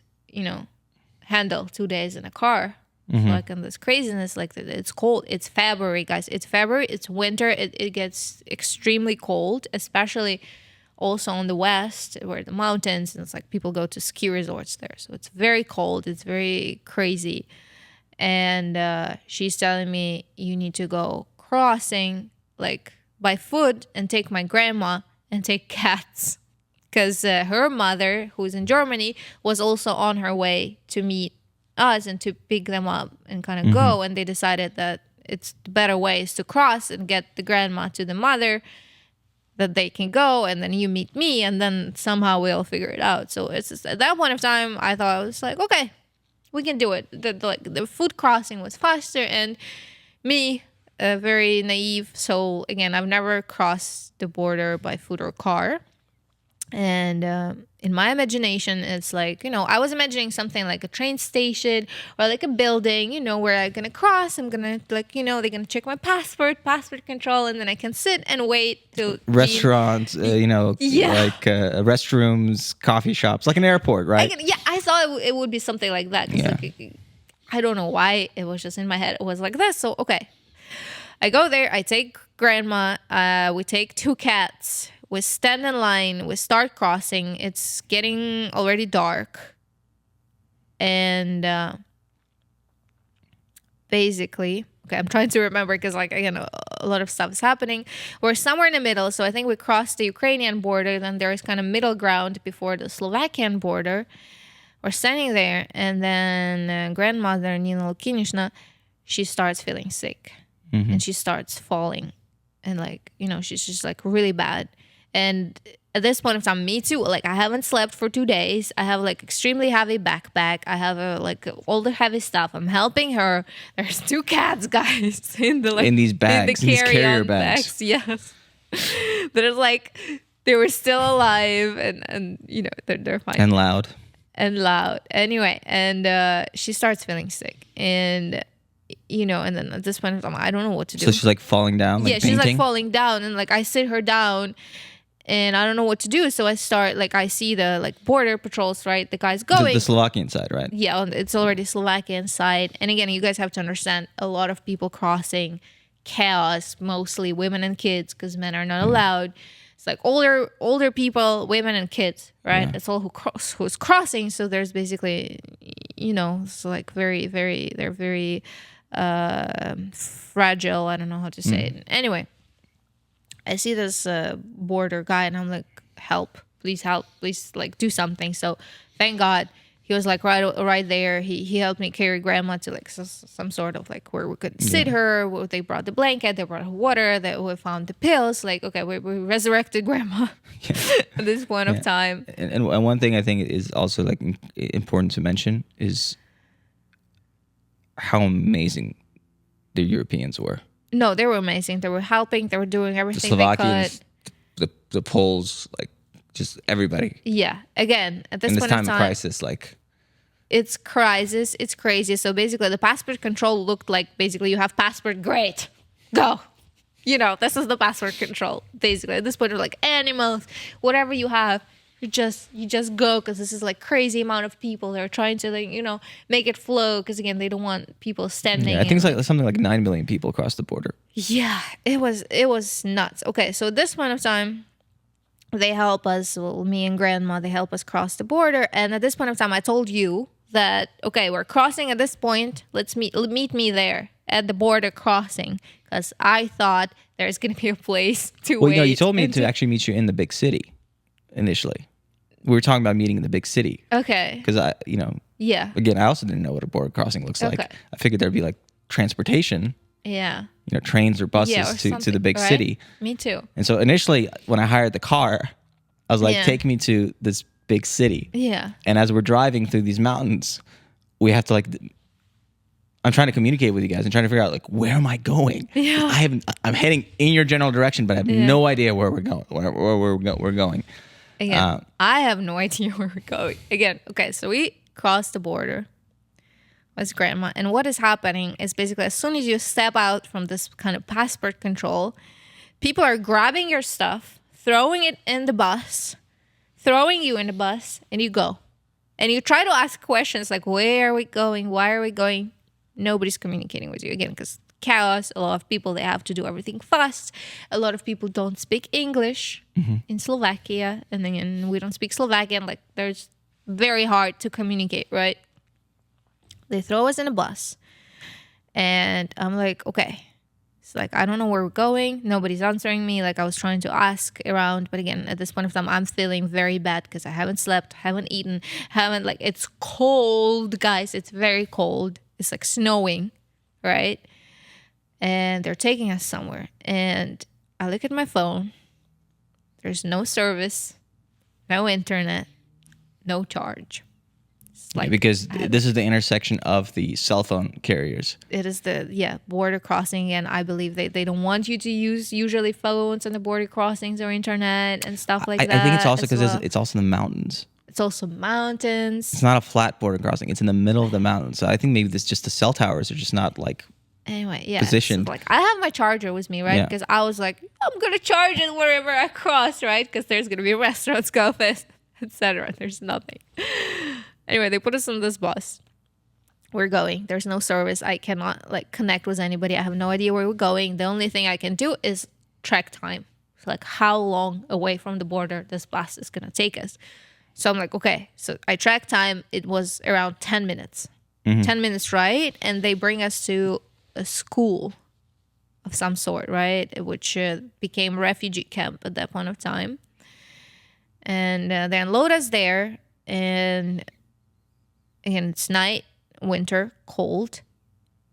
handle 2 days in a car Like in this craziness, like it's cold. It's February, guys. It's February. It's winter. It gets extremely cold, especially also on the west where the mountains, and it's like people go to ski resorts there. So it's very cold. It's very crazy. And she's telling me, you need to go crossing like by foot and take my grandma and take cats. Because her mother, who's in Germany, was also on her way to meet us and to pick them up and kind of go. And they decided that it's the better way is to cross and get the grandma to the mother, that they can go, and then you meet me, and then somehow we'll figure it out. So it's just, at that point of time, I thought, I was like, okay, we can do it. The foot crossing was faster, and me, very naive. So again, I've never crossed the border by foot or car. And in my imagination, it's like, I was imagining something like a train station or like a building, where I'm going to cross. I'm going to they're going to check my passport control, and then I can sit and wait to restaurants, like restrooms, coffee shops, like an airport, right? I thought it would be something like that. Like, I don't know why it was just in my head. It was like this. So, okay. I go there. I take grandma. We take 2 cats. We stand in line, we start crossing. It's getting already dark. And basically, okay, I'm trying to remember because, like, again, a lot of stuff is happening. We're somewhere in the middle. So I think we crossed the Ukrainian border. Then there's kind of middle ground before the Slovakian border. We're standing there. And then grandmother, Nina Lukinishna, she starts feeling sick. And she starts falling. And, like, she's just, like, really bad. And at this point of time, me too. Like, I haven't slept for 2 days. I have like extremely heavy backpack. I have all the heavy stuff. I'm helping her. There's 2 cats, guys, in these bags, in the carrier bags. Yes, there's like they were still alive, and they're fine and loud. Anyway, and she starts feeling sick, and then at this point of time, I don't know what to do. So she's like falling down. Like she's like falling down, and like I sit her down. And I don't know what to do. So I start, like, I see the, like, border patrols, right? The guy's going. The Slovakian side, right? Yeah, it's already Slovakian side. And again, you guys have to understand, a lot of people crossing, chaos, mostly women and kids, because men are not allowed. It's like older people, women and kids, right? That's all who's crossing. So there's basically, it's like very, very, they're very fragile. I don't know how to say it. Anyway. I see this border guy, and I'm like, help, please, like, do something. So thank God he was like right there. He helped me carry grandma to like some sort of like where we could sit her. They brought the blanket, they brought water, that we found the pills. Like, okay, we resurrected grandma at this point of time. And one thing I think is also like important to mention is how amazing the Europeans were. No, they were amazing. They were helping. They were doing everything the Slovakians, they could. The Poles, like, just everybody. Yeah. Again, at this in point this time of time, of crisis, like, it's crisis. It's crazy. So basically, the passport control looked like basically you have passport, great, go. This is the passport control. Basically, at this point, like animals, whatever you have. You just go, because this is like crazy amount of people. They're trying to like make it flow, because again they don't want people standing. Yeah, I think it's like something like 9 million people across the border. Yeah, it was nuts. Okay, so at this point of time, they help us. Well, me and grandma, they help us cross the border. And at this point of time, I told you that okay, we're crossing at this point. Let's meet me there at the border crossing, because I thought there's gonna be a place to wait. Well, no, you told me to actually meet you in the big city initially. We were talking about meeting in the big city. Okay. Because yeah. Again, I also didn't know what a border crossing looks like. I figured there'd be like transportation. Yeah. Trains or buses to the big city. Me too. And so initially, when I hired the car, I was like, take me to this big city. Yeah. And as we're driving through these mountains, we have to like, I'm trying to communicate with you guys and trying to figure out like, where am I going? Yeah. I'm heading in your general direction, but I have no idea where we're going. We're going. Again, I have no idea where we're going. Again, okay, so we crossed the border with grandma, and what is happening is basically as soon as you step out from this kind of passport control, people are grabbing your stuff, throwing it in the bus, throwing you in the bus, and you go. And you try to ask questions like, where are we going? Why are we going? Nobody's communicating with you again because chaos. A lot of people, they have to do everything fast. A lot of people don't speak English in Slovakia, and then we don't speak Slovakian. Like, there's very hard to communicate, right? They throw us in a bus, and I'm like, okay. It's like, I don't know where we're going. Nobody's answering me. Like, I was trying to ask around, but again, at this point of time, I'm feeling very bad because I haven't slept, haven't eaten, haven't, like, it's cold, guys. It's very cold. It's like snowing, right? And they're taking us somewhere. And I look at my phone. There's no service, no internet, no charge. Like, because this is the intersection of the cell phone carriers. It is the border crossing, and I believe they don't want you to use usually phones on the border crossings or internet and stuff like that. I think it's also because it's also in the mountains. It's also mountains. It's not a flat border crossing. It's in the middle of the mountains. So I think maybe this just the cell towers are just not like positioned. So, like, I have my charger with me, right? Because I was like, I'm gonna charge it wherever I cross, right? Because there's gonna be restaurants, cafes, etc. There's nothing. Anyway, they put us on this bus. We're going. There's no service. I cannot like connect with anybody. I have no idea where we're going. The only thing I can do is track time. So, like, how long away from the border this bus is gonna take us. So I'm like, okay. So I track time. It was around 10 minutes. 10 minutes, right? And they bring us to a school of some sort, right? Which became a refugee camp at that point of time. And they unload us there. And again, it's night, winter, cold.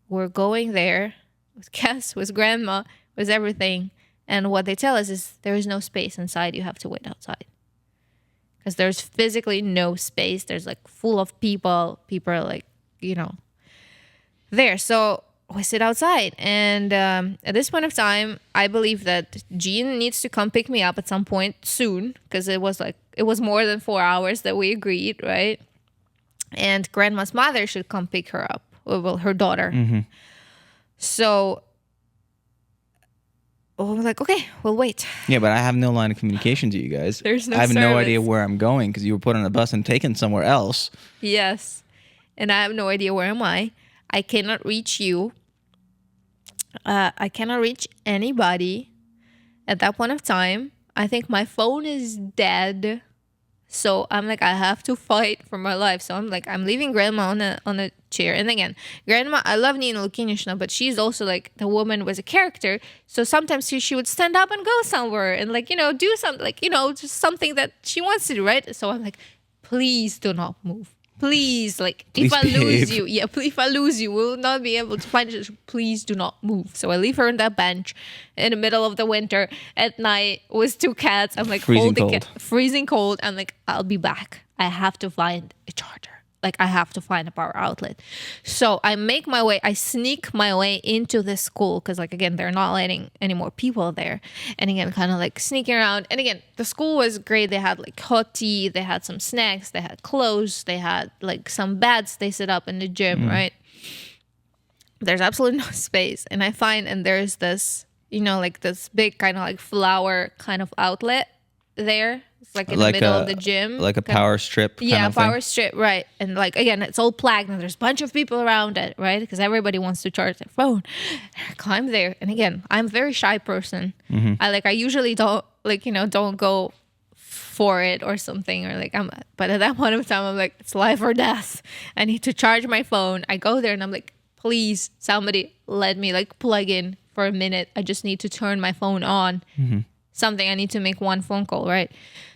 We're going there with Cass, with grandma, with everything. And what they tell us is there is no space inside. You have to wait outside. Because there's physically no space. There's like full of people. People are like, there. So we sit outside. And at this point of time, I believe that Jean needs to come pick me up at some point soon. Because it was more than 4 hours that we agreed, right? And grandma's mother should come pick her up. Well, her daughter. So I'm like, okay, we'll wait. Yeah, but I have no line of communication to you guys. There's no I have no service. idea where I'm going because you were put on a bus and taken somewhere else. Yes. And I have no idea where am I. I cannot reach you. I cannot reach anybody at that point of time. I think my phone is dead. So I'm like, I have to fight for my life. So I'm like, I'm leaving grandma on a chair. And again, grandma, I love Nina Lukinishna, but she's also like, the woman was a character. So sometimes she would stand up and go somewhere and like, do something like, just something that she wants to do, right? So I'm like, please do not move. Please, like, if I lose you, if I lose you, we'll not be able to find you. Please do not move. So I leave her on that bench in the middle of the winter at night with 2 cats. I'm like, freezing cold. I'm like, I'll be back. I have to find a charger. Like, I have to find a power outlet. So I sneak my way into this school because, like, again, they're not letting any more people there. And again, kind of like sneaking around. And again, the school was great. They had like hot tea. They had some snacks. They had clothes. They had like some beds they set up in the gym, right? There's absolutely no space. And there's this, like this big kind of like flower kind of outlet there. It's like in the middle of the gym. Like a power strip kind of thing? Power strip, right. And like, again, it's all plagued and there's a bunch of people around it, right? Because everybody wants to charge their phone. I climb there. And again, I'm a very shy person. I usually don't, don't go for it or something. Or like, but at that point of time, I'm like, it's life or death. I need to charge my phone. I go there and I'm like, please, somebody let me like plug in for a minute. I just need to turn my phone on. Something, I need to make one phone call, right?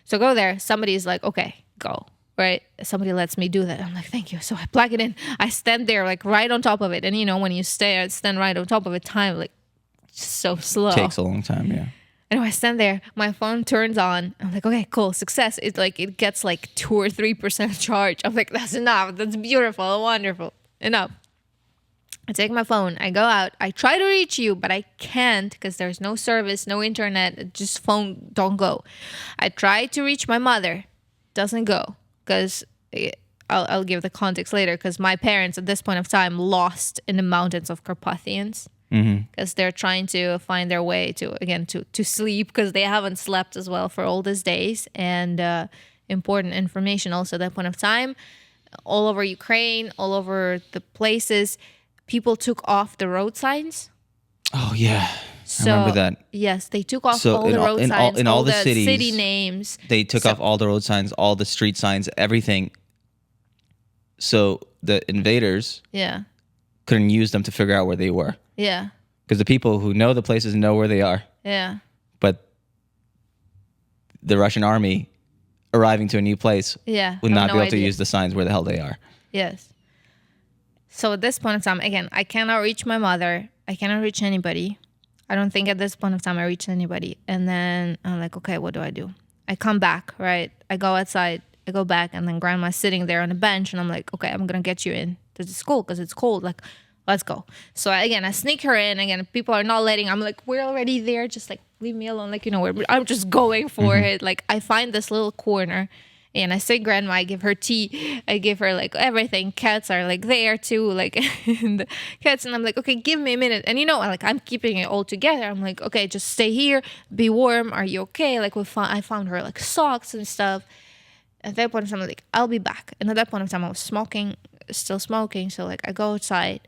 So go there. Somebody's like, okay, go, right? Somebody lets me do that. I'm like, thank you. So I plug it in. I stand there like right on top of it. And when you stand right on top of it, time like so slow. Takes a long time, yeah. Anyway, I stand there. My phone turns on. I'm like, okay, cool, success. It gets like 2 or 3% charge. I'm like, that's enough. That's beautiful, wonderful, enough. I take my phone, I go out, I try to reach you, but I can't because there's no service, no internet, just phone don't go. I try to reach my mother, doesn't go because I'll give the context later because my parents at this point of time lost in the mountains of Carpathians because they're trying to find their way to sleep because they haven't slept as well for all these days. And important information also at that point of time, all over Ukraine, all over the places, people took off the road signs. Oh yeah, So, I remember that. Yes, they took off So all the road signs, in all the cities, city names. They took off all the road signs, all the street signs, everything. So the invaders couldn't use them to figure out where they were. Yeah. Because the people who know the places know where they are. Yeah. But the Russian army arriving to a new place would not be able to use the signs where the hell they are. Yes. So at this point in time, again, I cannot reach my mother. I cannot reach anybody. I don't think at this point of time I reached anybody. And then I'm like, okay, what do? I come back, right? I go outside, I go back, and then grandma's sitting there on the bench, and I'm like, okay, I'm going to get you in to the school because it's cold. Like, let's go. So I sneak her in. Again, people are not letting. I'm like, we're already there. Just like, leave me alone. Like, I'm just going for it. Like, I find this little corner. And I say grandma, I give her tea. I give her like everything. Cats are like there too, like and the cats. And I'm like, okay, give me a minute. And like I'm keeping it all together. I'm like, okay, just stay here, be warm. Are you okay? Like I found her like socks and stuff. At that point in time, I'm like, I'll be back. And at that point in time, I was still smoking. So like I go outside,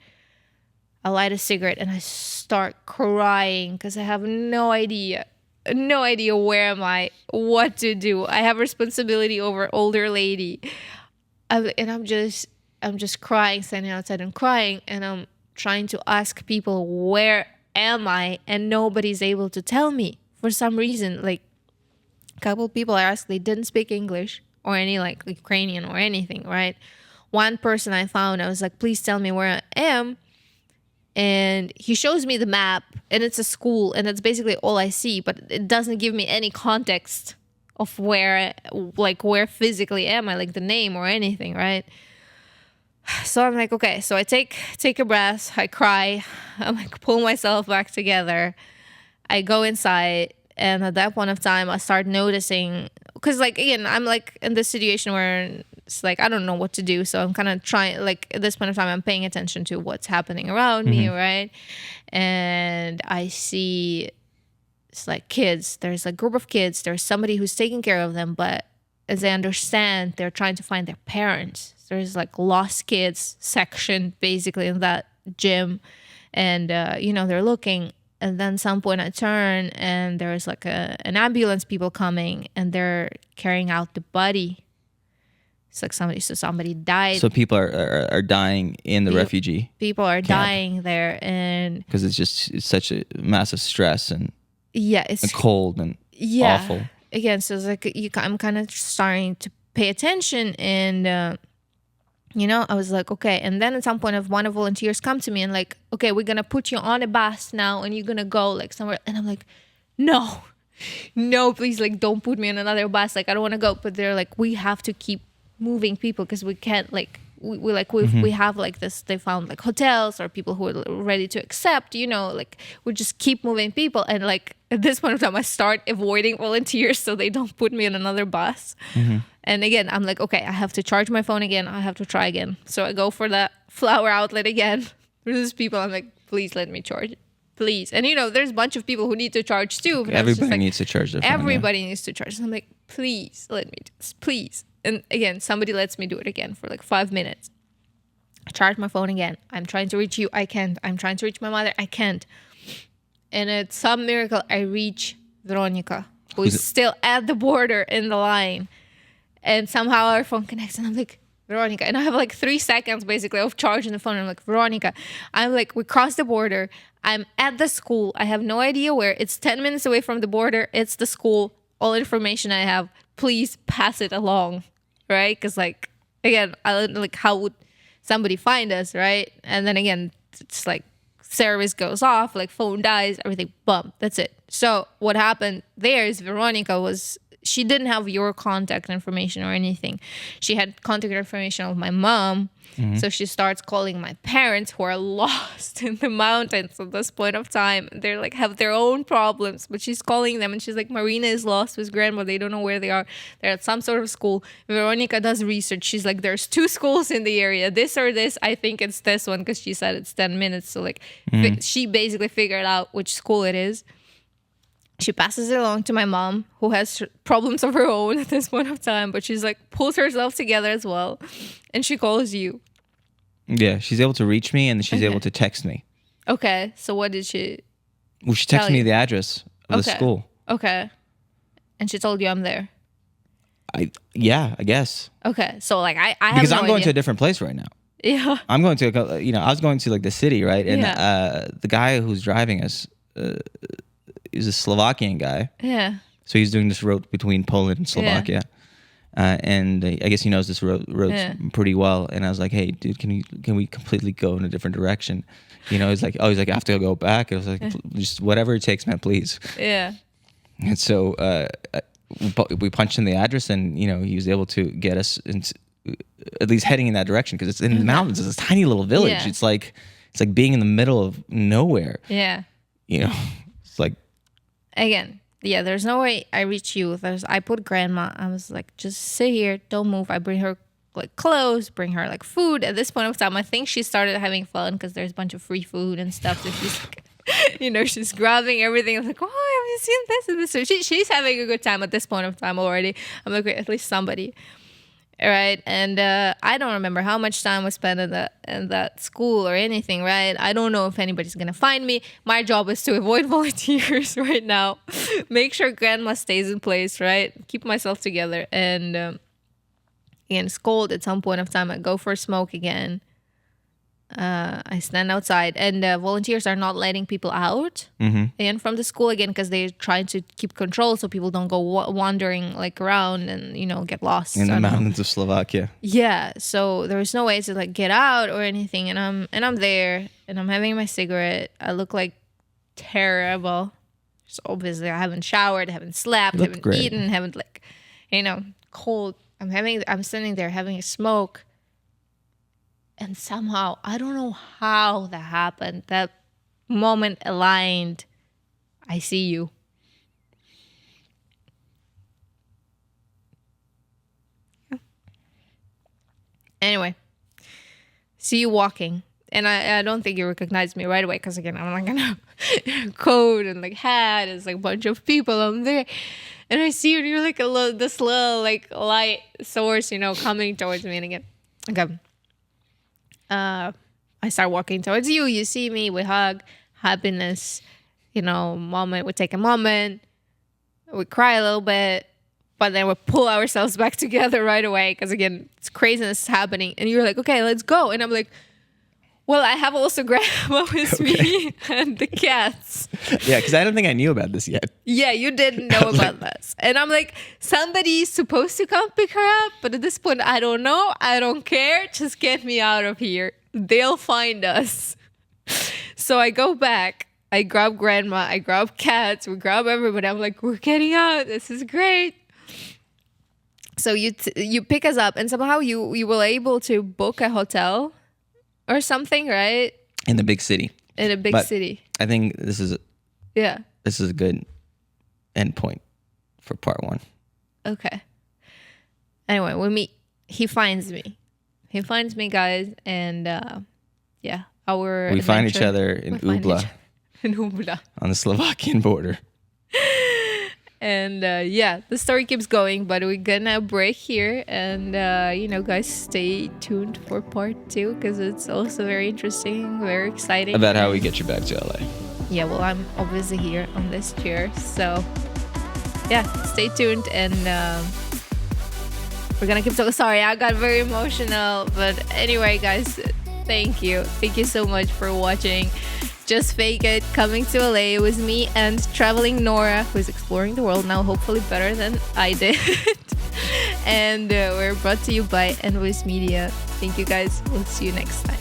I light a cigarette, and I start crying because I have no idea where am I, what to do. I have responsibility over older lady, and I'm just crying, standing outside and crying, and I'm trying to ask people where am I, and nobody's able to tell me for some reason. Like a couple people I asked, they didn't speak English or any like Ukrainian or anything, right? One person I found, I was like, please tell me where I am. And he shows me the map, and it's a school, and that's basically all I see, but it doesn't give me any context of where physically am I, like the name or anything, right? So I'm like, okay. So I take a breath, I cry, I'm like, pull myself back together. I go inside, and at that point of time, I start noticing, because like, again, I'm like in this situation where it's like, I don't know what to do. So I'm kind of trying, like at this point of time, I'm paying attention to what's happening around me, right? And I see it's like kids. There's a group of kids. There's somebody who's taking care of them. But as I understand, they're trying to find their parents. There's like lost kids section basically in that gym. And, they're looking. And then some point I turn, and there's like an ambulance people coming, and they're carrying out the body. It's like somebody died. So people are dying in the refugee. People are dying there, and because it's such a massive stress and it's cold and awful. Again, so it's like I'm kind of starting to pay attention, and I was like, okay. And then at some point, one of the volunteers come to me and like, okay, we're gonna put you on a bus now, and you're gonna go like somewhere. And I'm like, no, please, like don't put me on another bus. Like I don't want to go. But they're like, we have to keep moving people because we can't like we have like this. They found like hotels or people who are ready to accept. Like we just keep moving people. And like at this point of time, I start avoiding volunteers so they don't put me on another bus. And again, I'm like, okay, I have to charge my phone again. I have to try again. So I go for the flower outlet again. There's people. I'm like, please let me charge it. Please. And there's a bunch of people who need to charge too. But everybody needs to charge their phone. Everybody needs to charge. So I'm like, please let me do this, please. And again, somebody lets me do it again for like 5 minutes. I charge my phone again. I'm trying to reach you. I can't. I'm trying to reach my mother. I can't. And at some miracle, I reach Veronica, who is still at the border in the line. And somehow our phone connects, and I'm like, Veronica. And I have like 3 seconds basically of charging the phone. And I'm like, Veronica. I'm like, we crossed the border. I'm at the school. I have no idea where. It's 10 minutes away from the border. It's the school. All information I have. Please pass it along. Right? Because like, again, how would somebody find us, right? And then again, it's like service goes off, like phone dies, everything, bump, that's it. So what happened there is Veronica she didn't have your contact information or anything. She had contact information of my mom. So she starts calling my parents, who are lost in the mountains at this point of time. They're like have their own problems, but she's calling them, and she's like, Maryna is lost with grandma. They don't know where they are. They're at some sort of school. Veronica does research. She's like, there's 2 schools in the area, this or this. I think it's this one because she said it's 10 minutes. So like she basically figured out which school it is. She passes it along to my mom, who has problems of her own at this point of time, but she's like pulls herself together as well. And she calls you. Yeah, she's able to reach me and she's able to text me. Okay, so what did she? Well, she texted me the address of the school. Okay, and she told you I'm there. I guess. Okay, so like I have because no I'm going idea. to a different place right now. Yeah, I'm going to I was going to like the city, right? And the guy who's driving us, he's a Slovakian guy. Yeah. So he's doing this road between Poland and Slovakia. And I guess he knows this road pretty well. And I was like, hey, dude, can we completely go in a different direction? He's like, I have to go back. I was like, just whatever it takes, man, please. Yeah. And so we punched in the address, and he was able to get us into, at least heading in that direction, because it's in the mountains. It's this tiny little village. Yeah. It's like being in the middle of nowhere. Yeah. It's like, again. Yeah, there's no way I reach you. I put grandma. I was like, just sit here, don't move. I bring her like clothes, bring her like food. At this point of time, I think she started having fun because there's a bunch of free food and stuff. So she's like, she's grabbing everything. I'm like, oh, have you seen this and this? So she's having a good time at this point of time already. I'm like, wait, at least somebody. Right, and I don't remember how much time was spent in that school or anything, right? I don't know if anybody's gonna find me. My job is to avoid volunteers right now, make sure grandma stays in place, right? Keep myself together, and again, it's cold. At some point of time, I go for a smoke again. I stand outside, and volunteers are not letting people out and from the school again, because they're trying to keep control so people don't go wandering like around and get lost in the mountains of Slovakia. Yeah, so there's no way to like get out or anything, and I'm there and I'm having my cigarette. I look like terrible. So obviously I haven't showered, haven't slept, haven't eaten, haven't cold. I'm sitting there having a smoke. And somehow, I don't know how that happened. That moment aligned. I see you. Yeah. Anyway, see you walking. And I don't think you recognized me right away, because again, I'm like in a coat and like hat. It's like a bunch of people. I'm there. And I see you, and you're like this little like light source, coming towards me. And again, okay. I start walking towards you. You see me. We hug. Happiness. Moment. We take a moment. We cry a little bit, but then we pull ourselves back together right away, because again, it's craziness happening. And you're like, okay, let's go. And I'm like, well, I have also grandma with me and the cats. Yeah, because I don't think I knew about this yet. Yeah, you didn't know about this. And I'm like, somebody's supposed to come pick her up, but at this point, I don't know. I don't care. Just get me out of here. They'll find us. So I go back. I grab grandma. I grab cats. We grab everybody. I'm like, we're getting out. This is great. So you pick us up, and somehow you were able to book a hotel or something, right? In the big city. In a big city. I think this is a good end point for part 1. Okay. Anyway, we meet. He finds me. He finds me, guys, and we find each other in Ubla. In Ubla. On the Slovakian border. And the story keeps going, but we're gonna break here, and guys, stay tuned for part 2, because it's also very interesting, very exciting. About how we get you back to LA. Yeah, well, I'm obviously here on this chair, so stay tuned, and we're gonna keep talking. Sorry, I got very emotional, but anyway, guys, thank you so much for watching Just Fake It, coming to LA. It was me and traveling Nora, who's exploring the world now, hopefully better than I did. And we're brought to you by Endless Media. Thank you, guys. We'll see you next time.